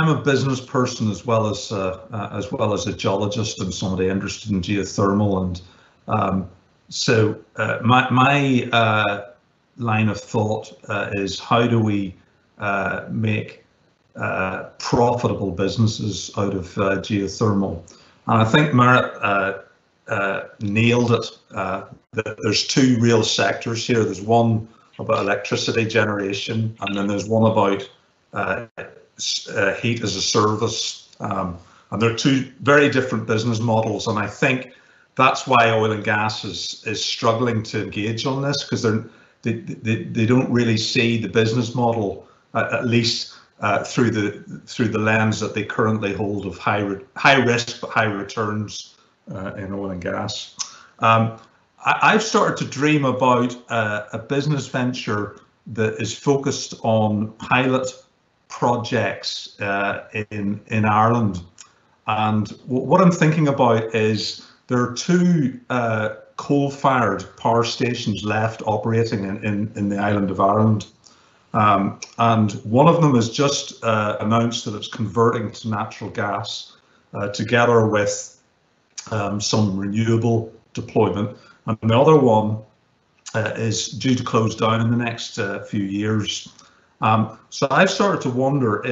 a business person as well as a geologist and somebody interested in geothermal, and so my line of thought is how do we make profitable businesses out of geothermal? And I think Merit nailed it. There's two real sectors here. There's one about electricity generation, and then there's one about heat as a service. And they're two very different business models. And I think that's why oil and gas is struggling to engage on this, because they don't really see the business model, at least through the lens that they currently hold of high risk but high returns in oil and gas. I've started to dream about a business venture that is focused on pilot projects in Ireland. And what I'm thinking about is there are two coal-fired power stations left operating in the island of Ireland. And one of them has just announced that it's converting to natural gas together with some renewable deployment. And the other one is due to close down in the next few years. So I've started to wonder,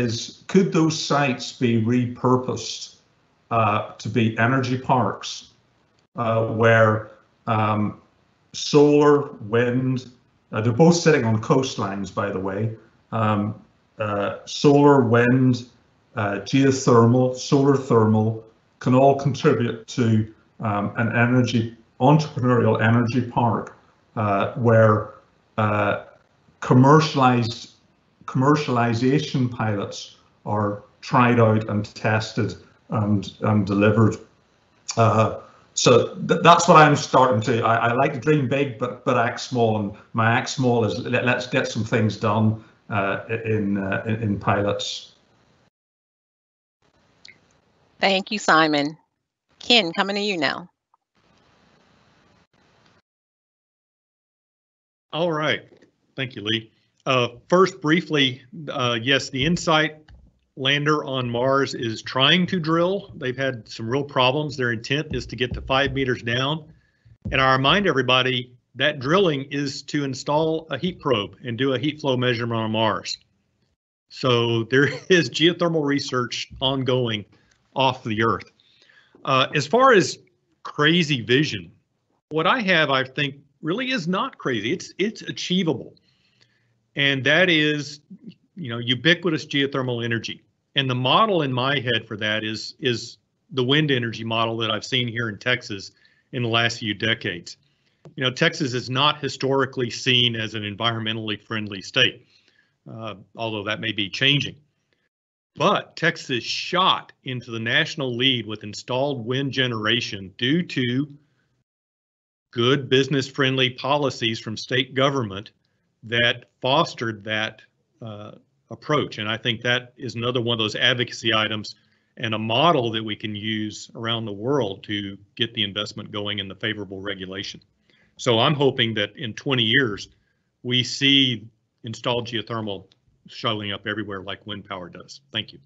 could those sites be repurposed to be energy parks where solar, wind, they're both sitting on coastlines, by the way, solar, wind, geothermal, solar thermal can all contribute to an entrepreneurial energy park where commercialization pilots are tried out and tested and delivered. So that's what I'm starting to. I like to dream big, but act small. And my act small is let's get some things done in pilots. Thank you, Simon. Ken, coming to you now. All right. Thank you, Lee. First, briefly, yes, the InSight lander on Mars is trying to drill. They've had some real problems. Their intent is to get to 5 meters down. And I remind everybody that drilling is to install a heat probe and do a heat flow measurement on Mars. So there is geothermal research ongoing off the Earth. As far as crazy vision, what I have, I think, really is not crazy. It's achievable. And that is, ubiquitous geothermal energy. And the model in my head for that is the wind energy model that I've seen here in Texas in the last few decades. Texas is not historically seen as an environmentally friendly state, although that may be changing. But Texas shot into the national lead with installed wind generation due to good business-friendly policies from state government that fostered that approach. And I think that is another one of those advocacy items and a model that we can use around the world to get the investment going in the favorable regulation. So I'm hoping that in 20 years, we see installed geothermal showing up everywhere like wind power does. Thank you.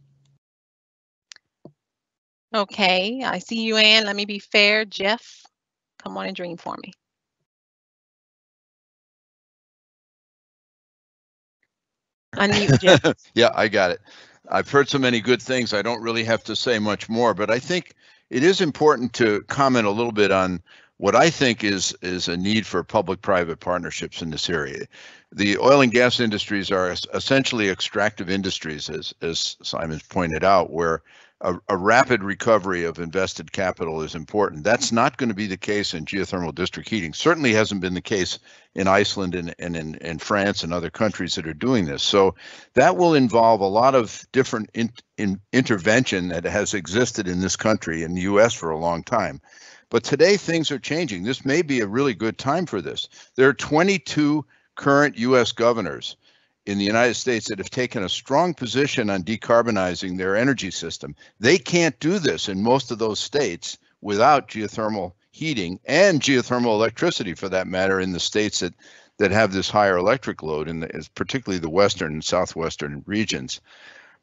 Okay, I see you, Ann. Let me be fair. Jeff, come on and dream for me. Unmute, Jeff. Yeah, I got it. I've heard so many good things, I don't really have to say much more, but I think it is important to comment a little bit on what I think is a need for public-private partnerships in this area. The oil and gas industries are essentially extractive industries, as Simon's pointed out, where a rapid recovery of invested capital is important. That's not going to be the case in geothermal district heating. Certainly hasn't been the case in Iceland and in France and other countries that are doing this. So that will involve a lot of different intervention that has existed in this country, in the US, for a long time. But today things are changing. This may be a really good time for this. There are 22 current US governors in the United States that have taken a strong position on decarbonizing their energy system. They can't do this in most of those states without geothermal heating and geothermal electricity, for that matter, in the states that have this higher electric load, particularly the western and southwestern regions.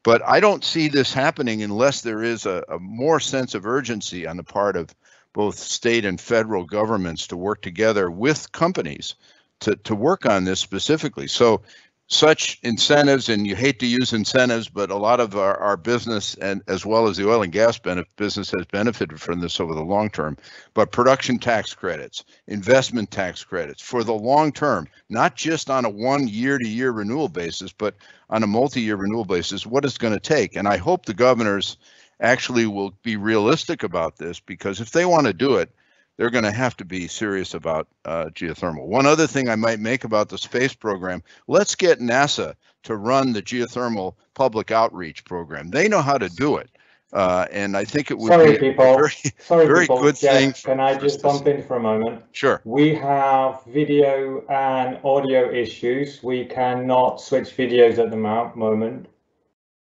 But I don't see this happening unless there is a more sense of urgency on the part of both state and federal governments to work together with companies to work on this specifically. So such incentives, and you hate to use incentives, but a lot of our business, and as well as the oil and gas business, has benefited from this over the long term. But production tax credits, investment tax credits for the long term, not just on a 1 year-to-year renewal basis, but on a multi-year renewal basis, what it's going to take. And I hope the governors actually will be realistic about this, because if they want to do it, they're going to have to be serious about geothermal. One other thing I might make about the space program, let's get NASA to run the geothermal public outreach program. They know how to do it. And I think it would be a very good thing. Can I just bump in for a moment? Sure. We have video and audio issues. We cannot switch videos at the moment.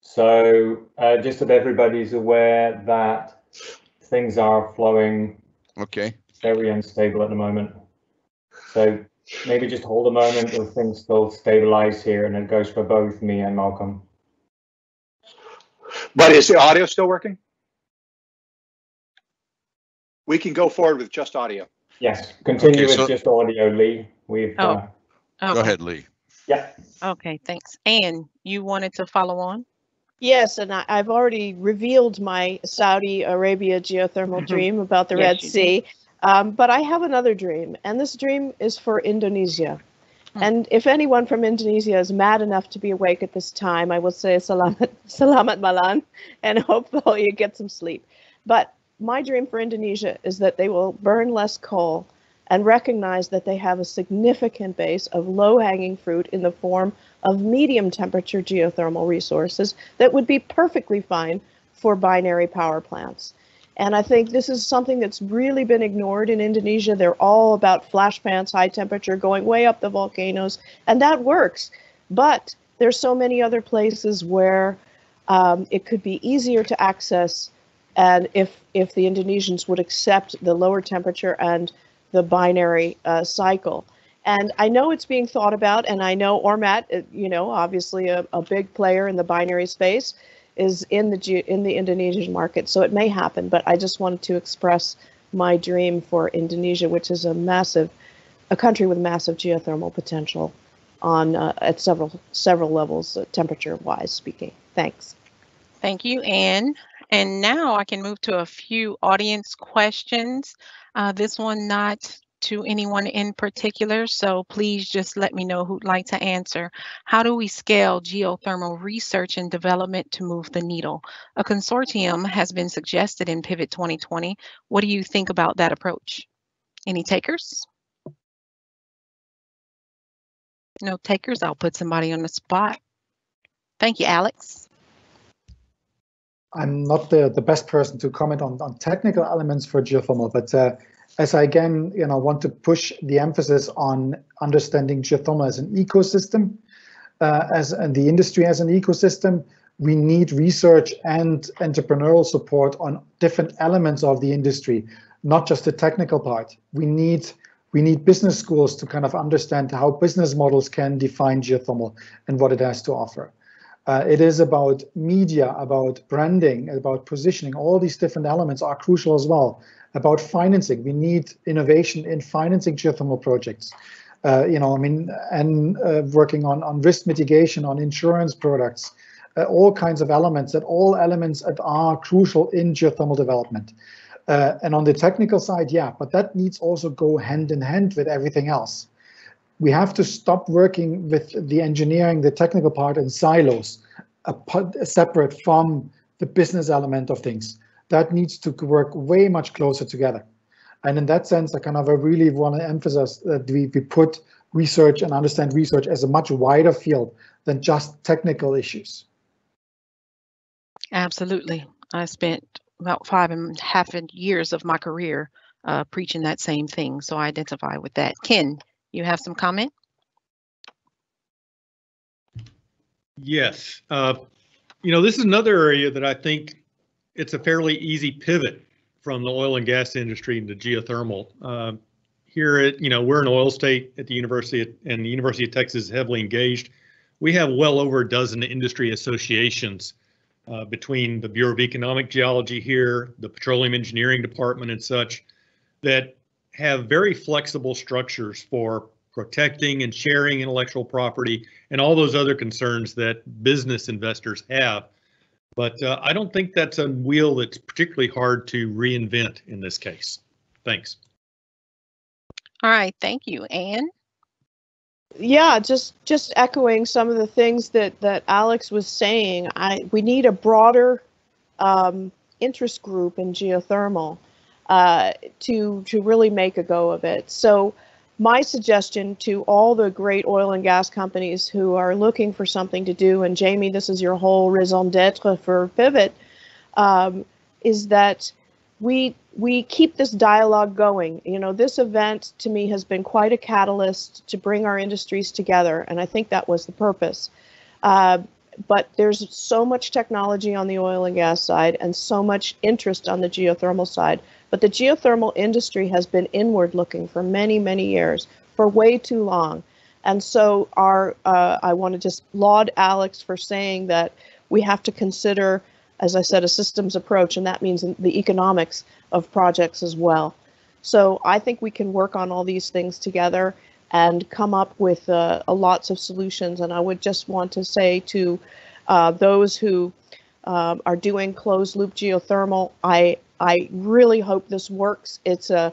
So just so that everybody's aware that things are flowing very unstable at the moment. So maybe just hold a moment till things still stabilize here, and it goes for both me and Malcolm. But is the audio still working? We can go forward with just audio. Yes, continue with just audio, Lee. We've Go ahead, Lee. Yeah. Okay, thanks. Anne, you wanted to follow on? Yes, and I've already revealed my Saudi Arabia geothermal dream about the Red Sea, but I have another dream, and this dream is for Indonesia. And if anyone from Indonesia is mad enough to be awake at this time, I will say selamat malam, and hope all you get some sleep. But my dream for Indonesia is that they will burn less coal and recognize that they have a significant base of low-hanging fruit in the form of medium temperature geothermal resources that would be perfectly fine for binary power plants. And I think this is something that's really been ignored in Indonesia. They're all about flash pans, high temperature, going way up the volcanoes, and that works. But there's so many other places where it could be easier to access, and if the Indonesians would accept the lower temperature and the binary cycle. And I know it's being thought about, and I know Ormat, obviously a big player in the binary space, is in the Indonesian market, so it may happen. But I just wanted to express my dream for Indonesia, which is a country with massive geothermal potential on at several levels, temperature-wise speaking. Thanks. Thank you, Anne. And now I can move to a few audience questions. This one not to anyone in particular, so please just let me know who'd like to answer. How do we scale geothermal research and development to move the needle? A consortium has been suggested in PIVOT2020. What do you think about that approach? Any takers? No takers? I'll put somebody on the spot. Thank you, Alex. I'm not the best person to comment on technical elements for geothermal, but as I again, want to push the emphasis on understanding geothermal as an ecosystem, and the industry as an ecosystem, we need research and entrepreneurial support on different elements of the industry, not just the technical part. We need business schools to kind of understand how business models can define geothermal and what it has to offer. It is about media, about branding, about positioning. All these different elements are crucial as well. About financing, we need innovation in financing geothermal projects. Working on risk mitigation, on insurance products, all kinds of elements that are crucial in geothermal development. And on the technical side, yeah, but that needs also go hand in hand with everything else. We have to stop working with the engineering, the technical part in silos, separate from the business element of things. That needs to work way much closer together. And in that sense, I really want to emphasize that we put research and understand research as a much wider field than just technical issues. Absolutely. I spent about 5.5 years of my career preaching that same thing, so I identify with that. Ken, you have some comment? Yes. This is another area that I think it's a fairly easy pivot from the oil and gas industry into geothermal. Here at, we're an oil state at the university, and the University of Texas is heavily engaged. We have well over a dozen industry associations between the Bureau of Economic Geology here, the Petroleum Engineering Department and such, that have very flexible structures for protecting and sharing intellectual property and all those other concerns that business investors have. But I don't think that's a wheel that's particularly hard to reinvent in this case. Thanks. All right, thank you. Anne? Yeah, just echoing some of the things that Alex was saying. We need a broader interest group in geothermal to really make a go of it. So my suggestion to all the great oil and gas companies who are looking for something to do, and Jamie, this is your whole raison d'etre for PIVOT, is that we keep this dialogue going. This event to me has been quite a catalyst to bring our industries together, and I think that was the purpose. But there's so much technology on the oil and gas side and so much interest on the geothermal side. But the geothermal industry has been inward looking for many, many years, for way too long. And so I want to just laud Alex for saying that we have to consider, as I said, a systems approach, and that means the economics of projects as well. So I think we can work on all these things together and come up with lots of solutions. And I would just want to say to those who are doing closed loop geothermal, I really hope this works. It's a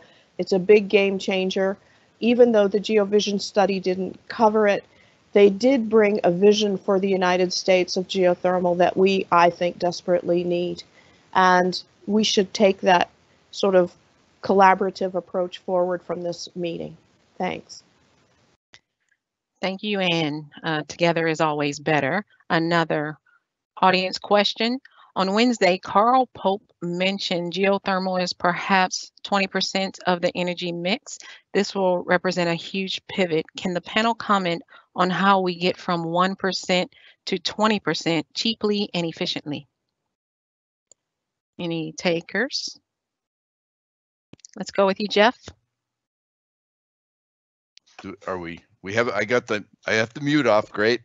big game changer. Even though the GeoVision study didn't cover it, they did bring a vision for the United States of geothermal that I think, desperately need. And we should take that sort of collaborative approach forward from this meeting. Thanks. Thank you, Anne. Together is always better. Another audience question. On Wednesday, Carl Pope mentioned geothermal is perhaps 20% of the energy mix. This will represent a huge pivot. Can the panel comment on how we get from 1% to 20% cheaply and efficiently? Any takers? Let's go with you, Jeff. I have the mute off. Great.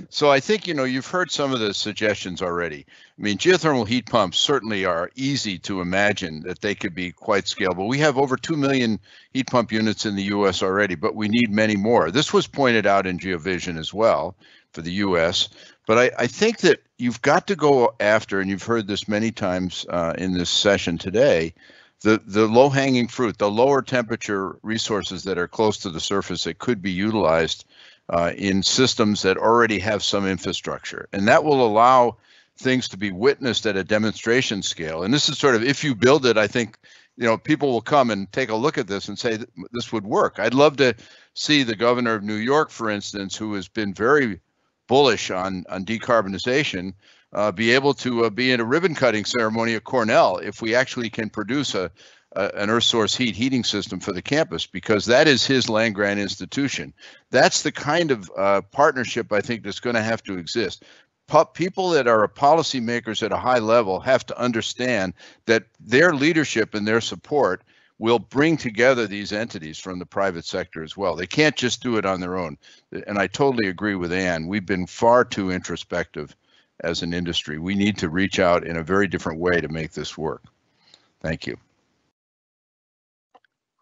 So I think, you've heard some of the suggestions already. I mean, geothermal heat pumps certainly are easy to imagine that they could be quite scalable. We have over 2 million heat pump units in the US already, but we need many more. This was pointed out in GeoVision as well for the US. But I think that you've got to go after, and you've heard this many times in this session today, the low-hanging fruit, the lower temperature resources that are close to the surface that could be utilized in systems that already have some infrastructure. And that will allow things to be witnessed at a demonstration scale. And this is sort of, if you build it, I think, people will come and take a look at this and say, this would work. I'd love to see the governor of New York, for instance, who has been very bullish on decarbonization, be able to be in a ribbon cutting ceremony at Cornell if we actually can produce an earth source heating system for the campus, because that is his land grant institution. That's the kind of partnership I think that's going to have to exist. People that are policymakers at a high level have to understand that their leadership and their support will bring together these entities from the private sector as well. They can't just do it on their own. And I totally agree with Anne. We've been far too introspective as an industry. We need to reach out in a very different way to make this work. Thank you.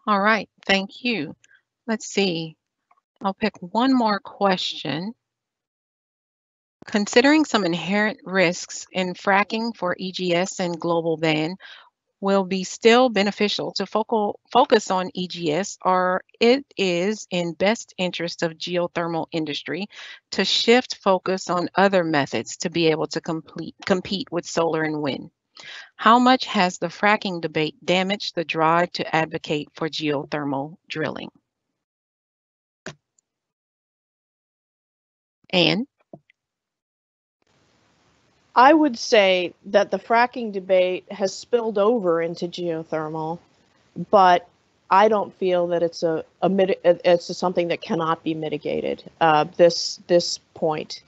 All right, thank you. Let's see. I'll pick one more question. Considering some inherent risks in fracking for EGS and global ban, will be still beneficial to focus on EGS, or it is in best interest of geothermal industry to shift focus on other methods to be able to compete with solar and wind? How much has the fracking debate damaged the drive to advocate for geothermal drilling? Anne? I would say that the fracking debate has spilled over into geothermal, but I don't feel that it's something that cannot be mitigated. This point,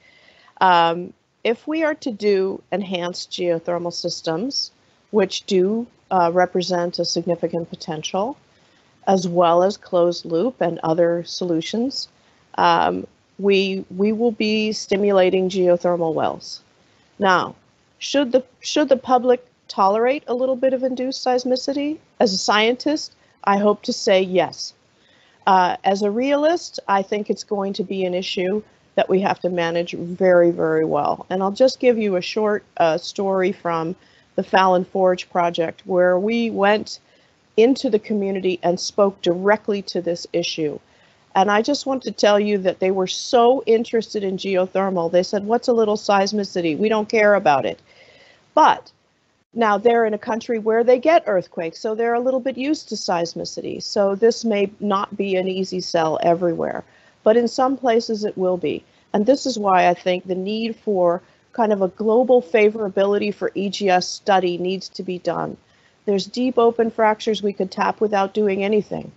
If we are to do enhanced geothermal systems, which do represent a significant potential, as well as closed loop and other solutions, we will be stimulating geothermal wells. Now, should the public tolerate a little bit of induced seismicity? As a scientist, I hope to say yes. As a realist, I think it's going to be an issue that we have to manage very, very well. And I'll just give you a short story from the Fallon Forge project, where we went into the community and spoke directly to this issue. And I just want to tell you that they were so interested in geothermal. They said, what's a little seismicity? We don't care about it. But now they're in a country where they get earthquakes, so they're a little bit used to seismicity. So this may not be an easy sell everywhere, but in some places it will be. And this is why I think the need for kind of a global favorability for EGS study needs to be done. There's deep open fractures we could tap without doing anything.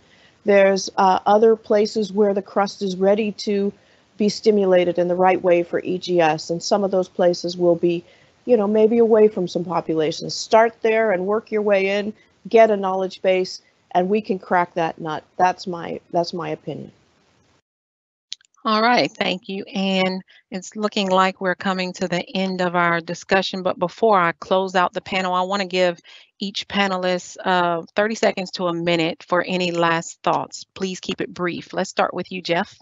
There's other places where the crust is ready to be stimulated in the right way for EGS, and some of those places will be, you know, maybe away from some populations. Start there and work your way in, get a knowledge base, and we can crack that nut. That's my opinion. All right, thank you. And it's looking like we're coming to the end of our discussion, but before I close out the panel, I want to give each panelist 30 seconds to a minute for any last thoughts. Please keep it brief. Let's start with you, Jeff.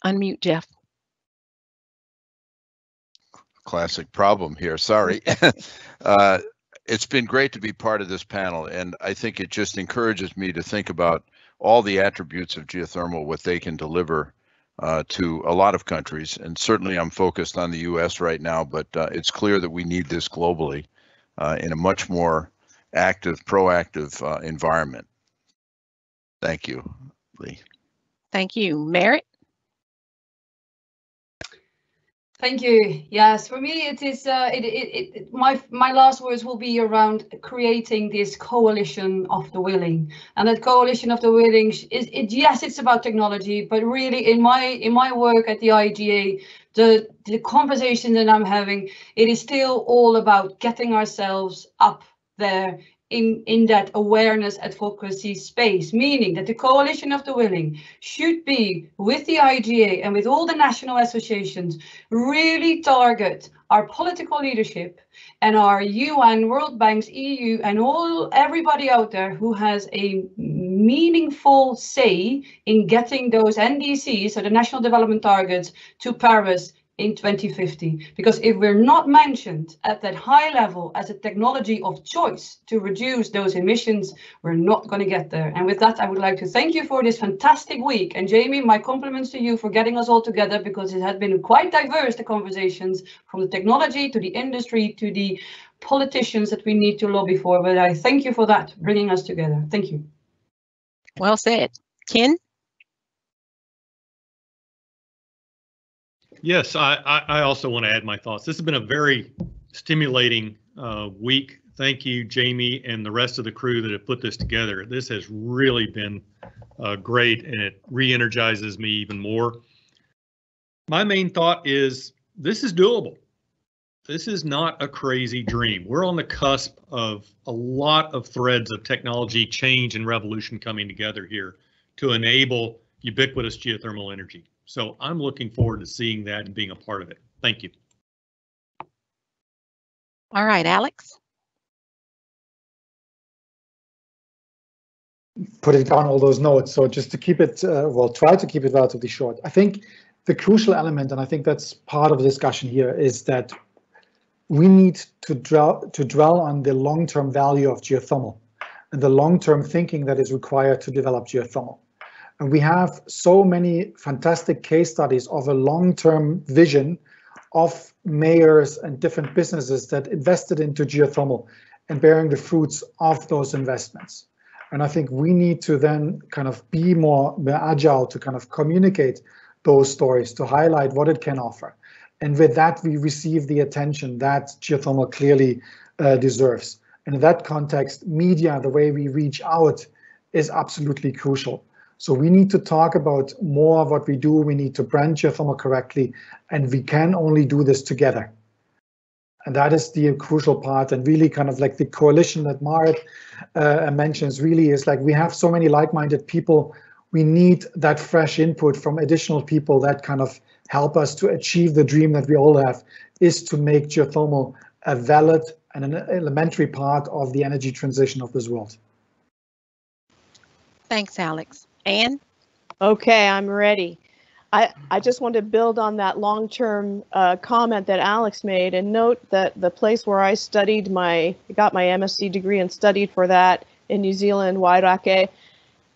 Unmute, Jeff. Classic problem here, sorry. It's been great to be part of this panel, and I think it just encourages me to think about all the attributes of geothermal, what they can deliver to a lot of countries. And certainly I'm focused on the US right now, but it's clear that we need this globally in a much more active, proactive environment. Thank you, Lee. Thank you. Merritt? Thank you. Yes, for me, it is. My last words will be around creating this coalition of the willing, and that coalition of the willing is. Yes, it's about technology, but really, in my work at the IGA, the conversation that I'm having, it is still all about getting ourselves up there in that awareness advocacy space, meaning that the coalition of the willing should be with the IGA and with all the national associations really target our political leadership and our UN, World Banks, EU, and everybody out there who has a meaningful say in getting those NDCs, so the National Development Targets, to Paris in 2050. Because if we're not mentioned at that high level as a technology of choice to reduce those emissions, we're not going to get there. And with that, I would like to thank you for this fantastic week. And Jamie, my compliments to you for getting us all together, because it has been quite diverse, the conversations, from the technology to the industry to the politicians that we need to lobby for. But I thank you for that, bringing us together. Thank you. Well said. Ken? Yes, I also want to add my thoughts. This has been a very stimulating week. Thank you, Jamie, and the rest of the crew that have put this together. This has really been great, and it re-energizes me even more. My main thought is this is doable. This is not a crazy dream. We're on the cusp of a lot of threads of technology change and revolution coming together here to enable ubiquitous geothermal energy. So I'm looking forward to seeing that and being a part of it. Thank you. All right, Alex. Putting down all those notes. So just to keep it, try to keep it relatively short. I think the crucial element, and I think that's part of the discussion here, is that we need to dwell on the long-term value of geothermal and the long-term thinking that is required to develop geothermal. And we have so many fantastic case studies of a long-term vision of mayors and different businesses that invested into geothermal and bearing the fruits of those investments. And I think we need to then kind of be more agile to kind of communicate those stories, to highlight what it can offer. And with that, we receive the attention that geothermal clearly deserves. And in that context, media, the way we reach out, is absolutely crucial. So we need to talk about more of what we do. We need to brand geothermal correctly, and we can only do this together. And that is the crucial part, and really kind of like the coalition that Marit mentions really is like we have so many like-minded people. We need that fresh input from additional people that kind of help us to achieve the dream that we all have, is to make geothermal a valid and an elementary part of the energy transition of this world. Thanks, Alex. Anne? Okay, I'm ready. I just want to build on that long-term comment that Alex made, and note that the place where I studied got my MSc degree and studied for that in New Zealand, Wairakei,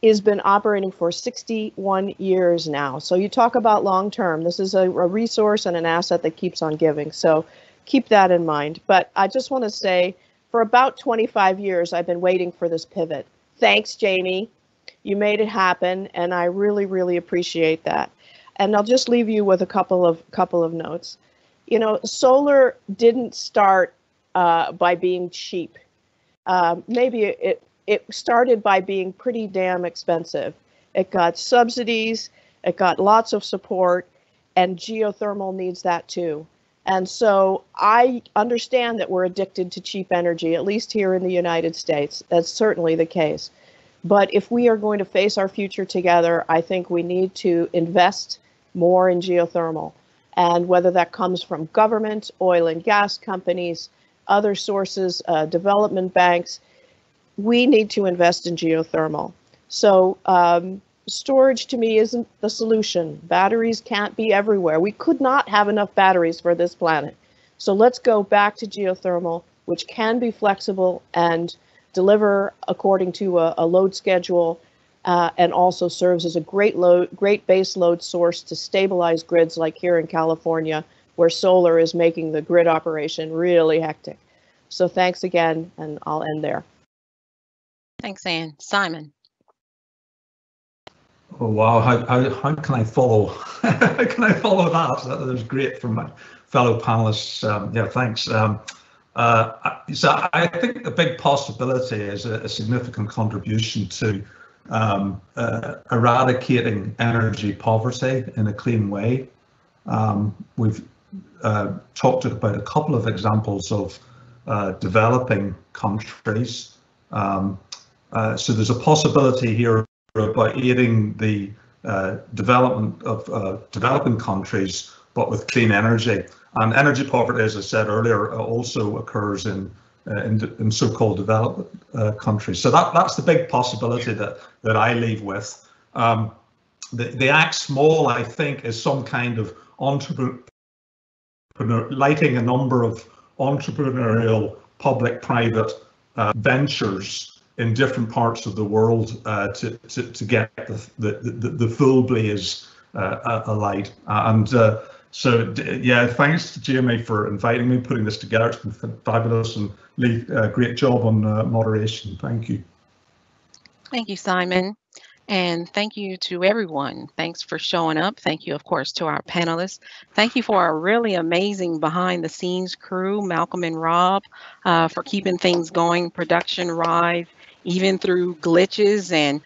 has been operating for 61 years now. So you talk about long-term. This is a resource and an asset that keeps on giving. So keep that in mind. But I just want to say, for about 25 years, I've been waiting for this pivot. Thanks, Jamie. You made it happen, and I really, really appreciate that. And I'll just leave you with a couple of notes. You know, solar didn't start by being cheap. Maybe it started by being pretty damn expensive. It got subsidies, it got lots of support, and geothermal needs that too. And so I understand that we're addicted to cheap energy, at least here in the United States. That's certainly the case. But if we are going to face our future together, I think we need to invest more in geothermal. And whether that comes from government, oil and gas companies, other sources, development banks, we need to invest in geothermal. So storage to me isn't the solution. Batteries can't be everywhere. We could not have enough batteries for this planet. So let's go back to geothermal, which can be flexible and deliver according to a load schedule, and also serves as a great base load source to stabilize grids like here in California, where solar is making the grid operation really hectic. So thanks again, and I'll end there. Thanks, Anne. Simon? Oh wow! How can I follow? How can I follow that? That was great from my fellow panelists. Yeah, thanks. So I think the big possibility is a significant contribution to eradicating energy poverty in a clean way. We've talked about a couple of examples of developing countries. So there's a possibility here about aiding the development of developing countries, but with clean energy. And energy poverty, as I said earlier, also occurs in so-called developed countries. So that's the big possibility that I leave with. The act small, I think, is some kind of lighting a number of entrepreneurial public-private ventures in different parts of the world to get the full blaze alight. So yeah, thanks to Jamie for inviting me, putting this together. It's been fabulous, and Lee, great job on moderation. Thank you. Thank you, Simon. And thank you to everyone. Thanks for showing up. Thank you, of course, to our panelists. Thank you for our really amazing behind the scenes crew, Malcolm and Rob, for keeping things going, production rise, even through glitches, and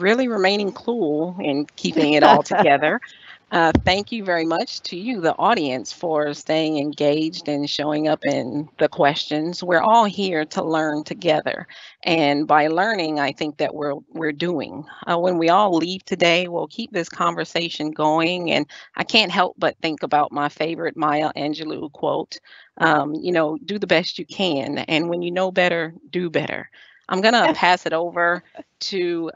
really remaining cool and keeping it all together. Thank you very much to you, the audience, for staying engaged and showing up in the questions. We're all here to learn together. And by learning, I think that we're doing. When we all leave today, we'll keep this conversation going. And I can't help but think about my favorite Maya Angelou quote, do the best you can. And when you know better, do better. I'm going to pass it over to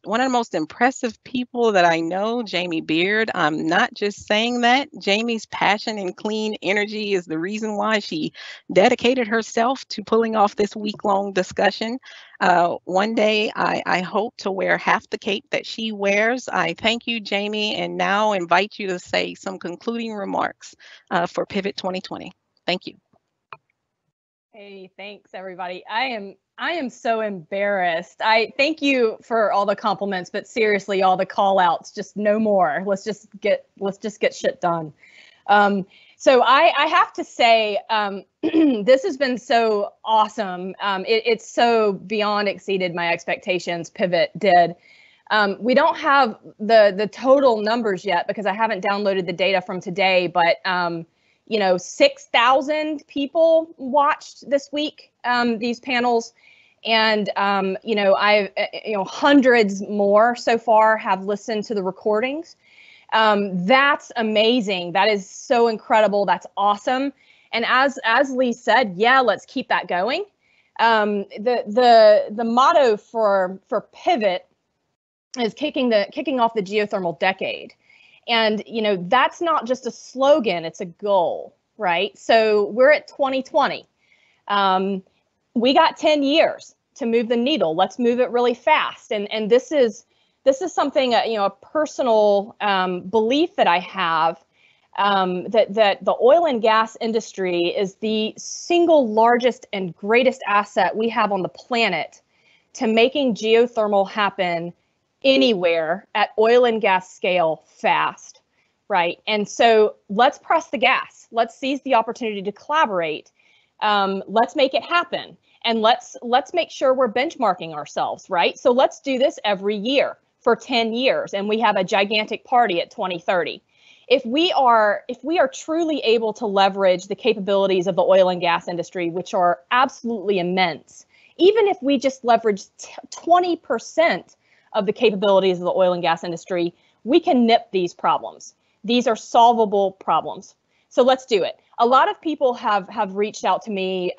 one of the most impressive people that I know, Jamie Beard. I'm not just saying that. Jamie's passion and clean energy is the reason why she dedicated herself to pulling off this week-long discussion. One day, I hope to wear half the cape that she wears. I thank you, Jamie, and now invite you to say some concluding remarks for Pivot 2020. Thank you. Hey, thanks, everybody. I am so embarrassed. I thank you for all the compliments, but seriously, all the call outs, just no more. Let's just get shit done. So I have to say, this has been so awesome. It's so beyond exceeded my expectations. Pivot did. We don't have the total numbers yet because I haven't downloaded the data from today, but 6,000 people watched this week these panels, and hundreds more so far have listened to the recordings. That's amazing. That is so incredible. That's awesome. And as Lee said, yeah, let's keep that going. The motto for PIVOT is kicking off the geothermal decade. And, that's not just a slogan, it's a goal, right? So we're at 2020. We got 10 years to move the needle. Let's move it really fast. And this is something, a personal belief that I have, that the oil and gas industry is the single largest and greatest asset we have on the planet to making geothermal happen anywhere at oil and gas scale fast, right? And so let's press the gas. Let's seize the opportunity to collaborate. Let's make it happen. And let's make sure we're benchmarking ourselves, right? So let's do this every year for 10 years, and we have a gigantic party at 2030. If we are truly able to leverage the capabilities of the oil and gas industry, which are absolutely immense, even if we just leverage 20% of the capabilities of the oil and gas industry, we can nip these problems. These are solvable problems. So let's do it. A lot of people have reached out to me,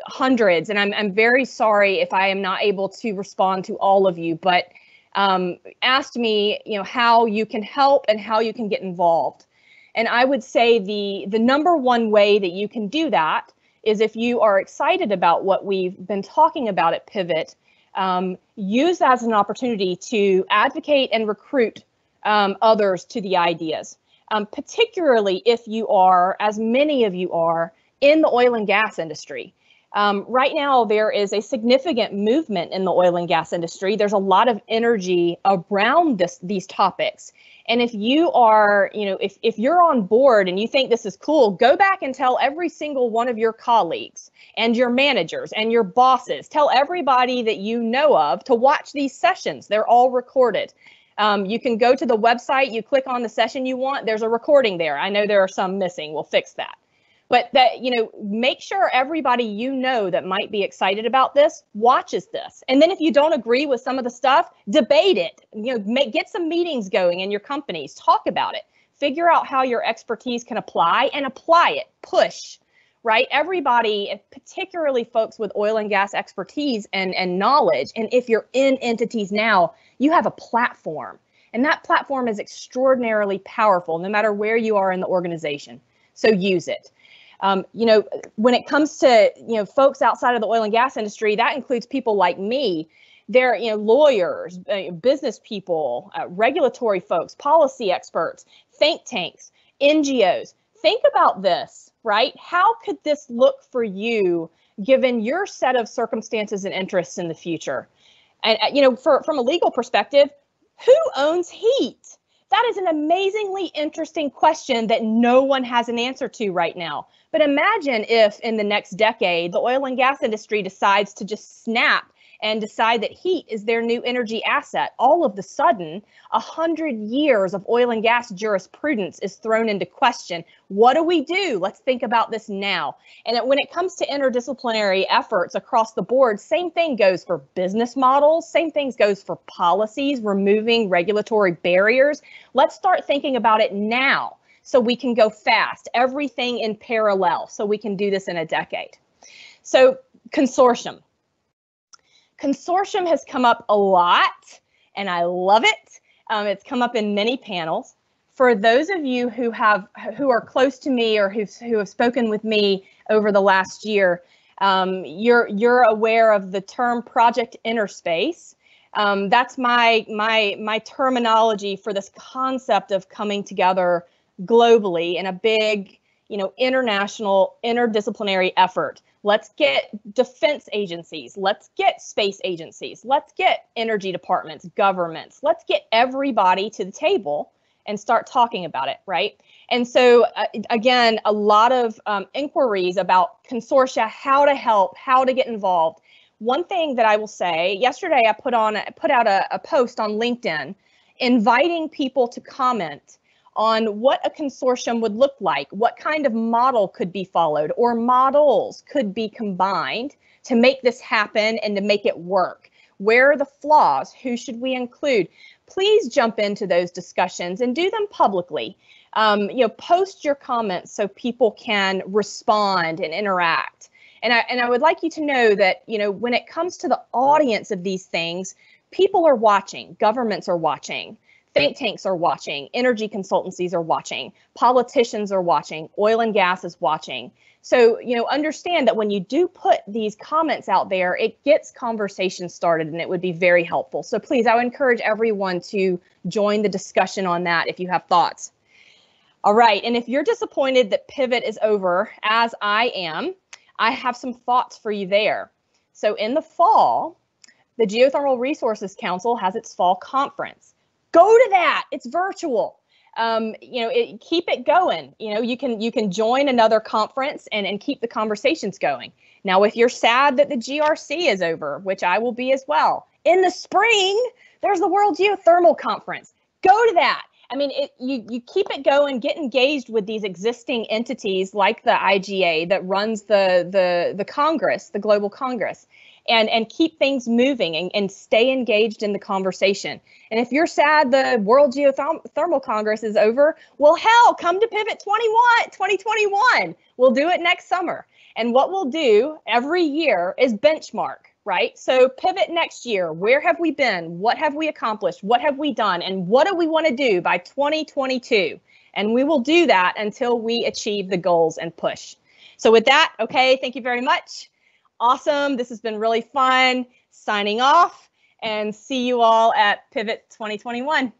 hundreds, and I'm very sorry if I am not able to respond to all of you, but asked me, how you can help and how you can get involved. And I would say the number one way that you can do that is if you are excited about what we've been talking about at PIVOT, use that as an opportunity to advocate and recruit others to the ideas, particularly if you are, as many of you are, in the oil and gas industry. Right now, there is a significant movement in the oil and gas industry. There's a lot of energy around these topics. And if you are, if you're on board and you think this is cool, go back and tell every single one of your colleagues and your managers and your bosses. Tell everybody that you know of to watch these sessions. They're all recorded. You can go to the website, you click on the session you want. There's a recording there. I know there are some missing. We'll fix that. But make sure everybody that might be excited about this watches this. And then if you don't agree with some of the stuff, debate it. Get some meetings going in your companies. Talk about it. Figure out how your expertise can apply and apply it. Push, right? Everybody, particularly folks with oil and gas expertise and knowledge. And if you're in entities now, you have a platform. And that platform is extraordinarily powerful, no matter where you are in the organization. So use it. When it comes to, folks outside of the oil and gas industry, that includes people like me. They're, lawyers, business people, regulatory folks, policy experts, think tanks, NGOs. Think about this, right? How could this look for you, given your set of circumstances and interests in the future? And, from a legal perspective, who owns heat? That is an amazingly interesting question that no one has an answer to right now. But imagine if in the next decade, the oil and gas industry decides to just snap and decide that heat is their new energy asset. All of the sudden, 100 years of oil and gas jurisprudence is thrown into question. What do we do? Let's think about this now. And when it comes to interdisciplinary efforts across the board, same thing goes for business models, same things goes for policies, removing regulatory barriers. Let's start thinking about it now so we can go fast, everything in parallel, so we can do this in a decade. So consortium. Consortium has come up a lot, and I love it. It's come up in many panels. For those of you who are close to me or who have spoken with me over the last year, you're aware of the term project interspace. That's my terminology for this concept of coming together globally in a big, international, interdisciplinary effort. Let's get defense agencies. Let's get space agencies. Let's get energy departments, governments. Let's get everybody to the table and start talking about it, right? And so, again, a lot of inquiries about consortia, how to help, how to get involved. one thing that I will say, yesterday I put out a post on LinkedIn inviting people to comment on what a consortium would look like, what kind of model could be followed or models could be combined to make this happen and to make it work. Where are the flaws? Who should we include? Please jump into those discussions and do them publicly. Post your comments so people can respond and interact. And I would like you to know that, when it comes to the audience of these things, people are watching, governments are watching, think tanks are watching, energy consultancies are watching, politicians are watching, oil and gas is watching. So, understand that when you do put these comments out there, it gets conversation started and it would be very helpful. So please, I would encourage everyone to join the discussion on that if you have thoughts. All right, and if you're disappointed that Pivot is over, as I am, I have some thoughts for you there. So in the fall, the Geothermal Resources Council has its fall conference. Go to that. It's virtual. Keep it going. You can join another conference and keep the conversations going. Now, if you're sad that the GRC is over, which I will be as well, in the spring, there's the World Geothermal Conference. Go to that. I mean, you keep it going, get engaged with these existing entities like the IGA that runs the Congress, the Global Congress, and keep things moving and stay engaged in the conversation. And if you're sad the World Geothermal Congress is over, well, hell, come to PIVOT 2021. We'll do it next summer. And what we'll do every year is benchmark. Right? So pivot next year. Where have we been? What have we accomplished? What have we done? And what do we want to do by 2022? And we will do that until we achieve the goals and push. So with that, okay, thank you very much. Awesome. This has been really fun. Signing off and see you all at Pivot 2021.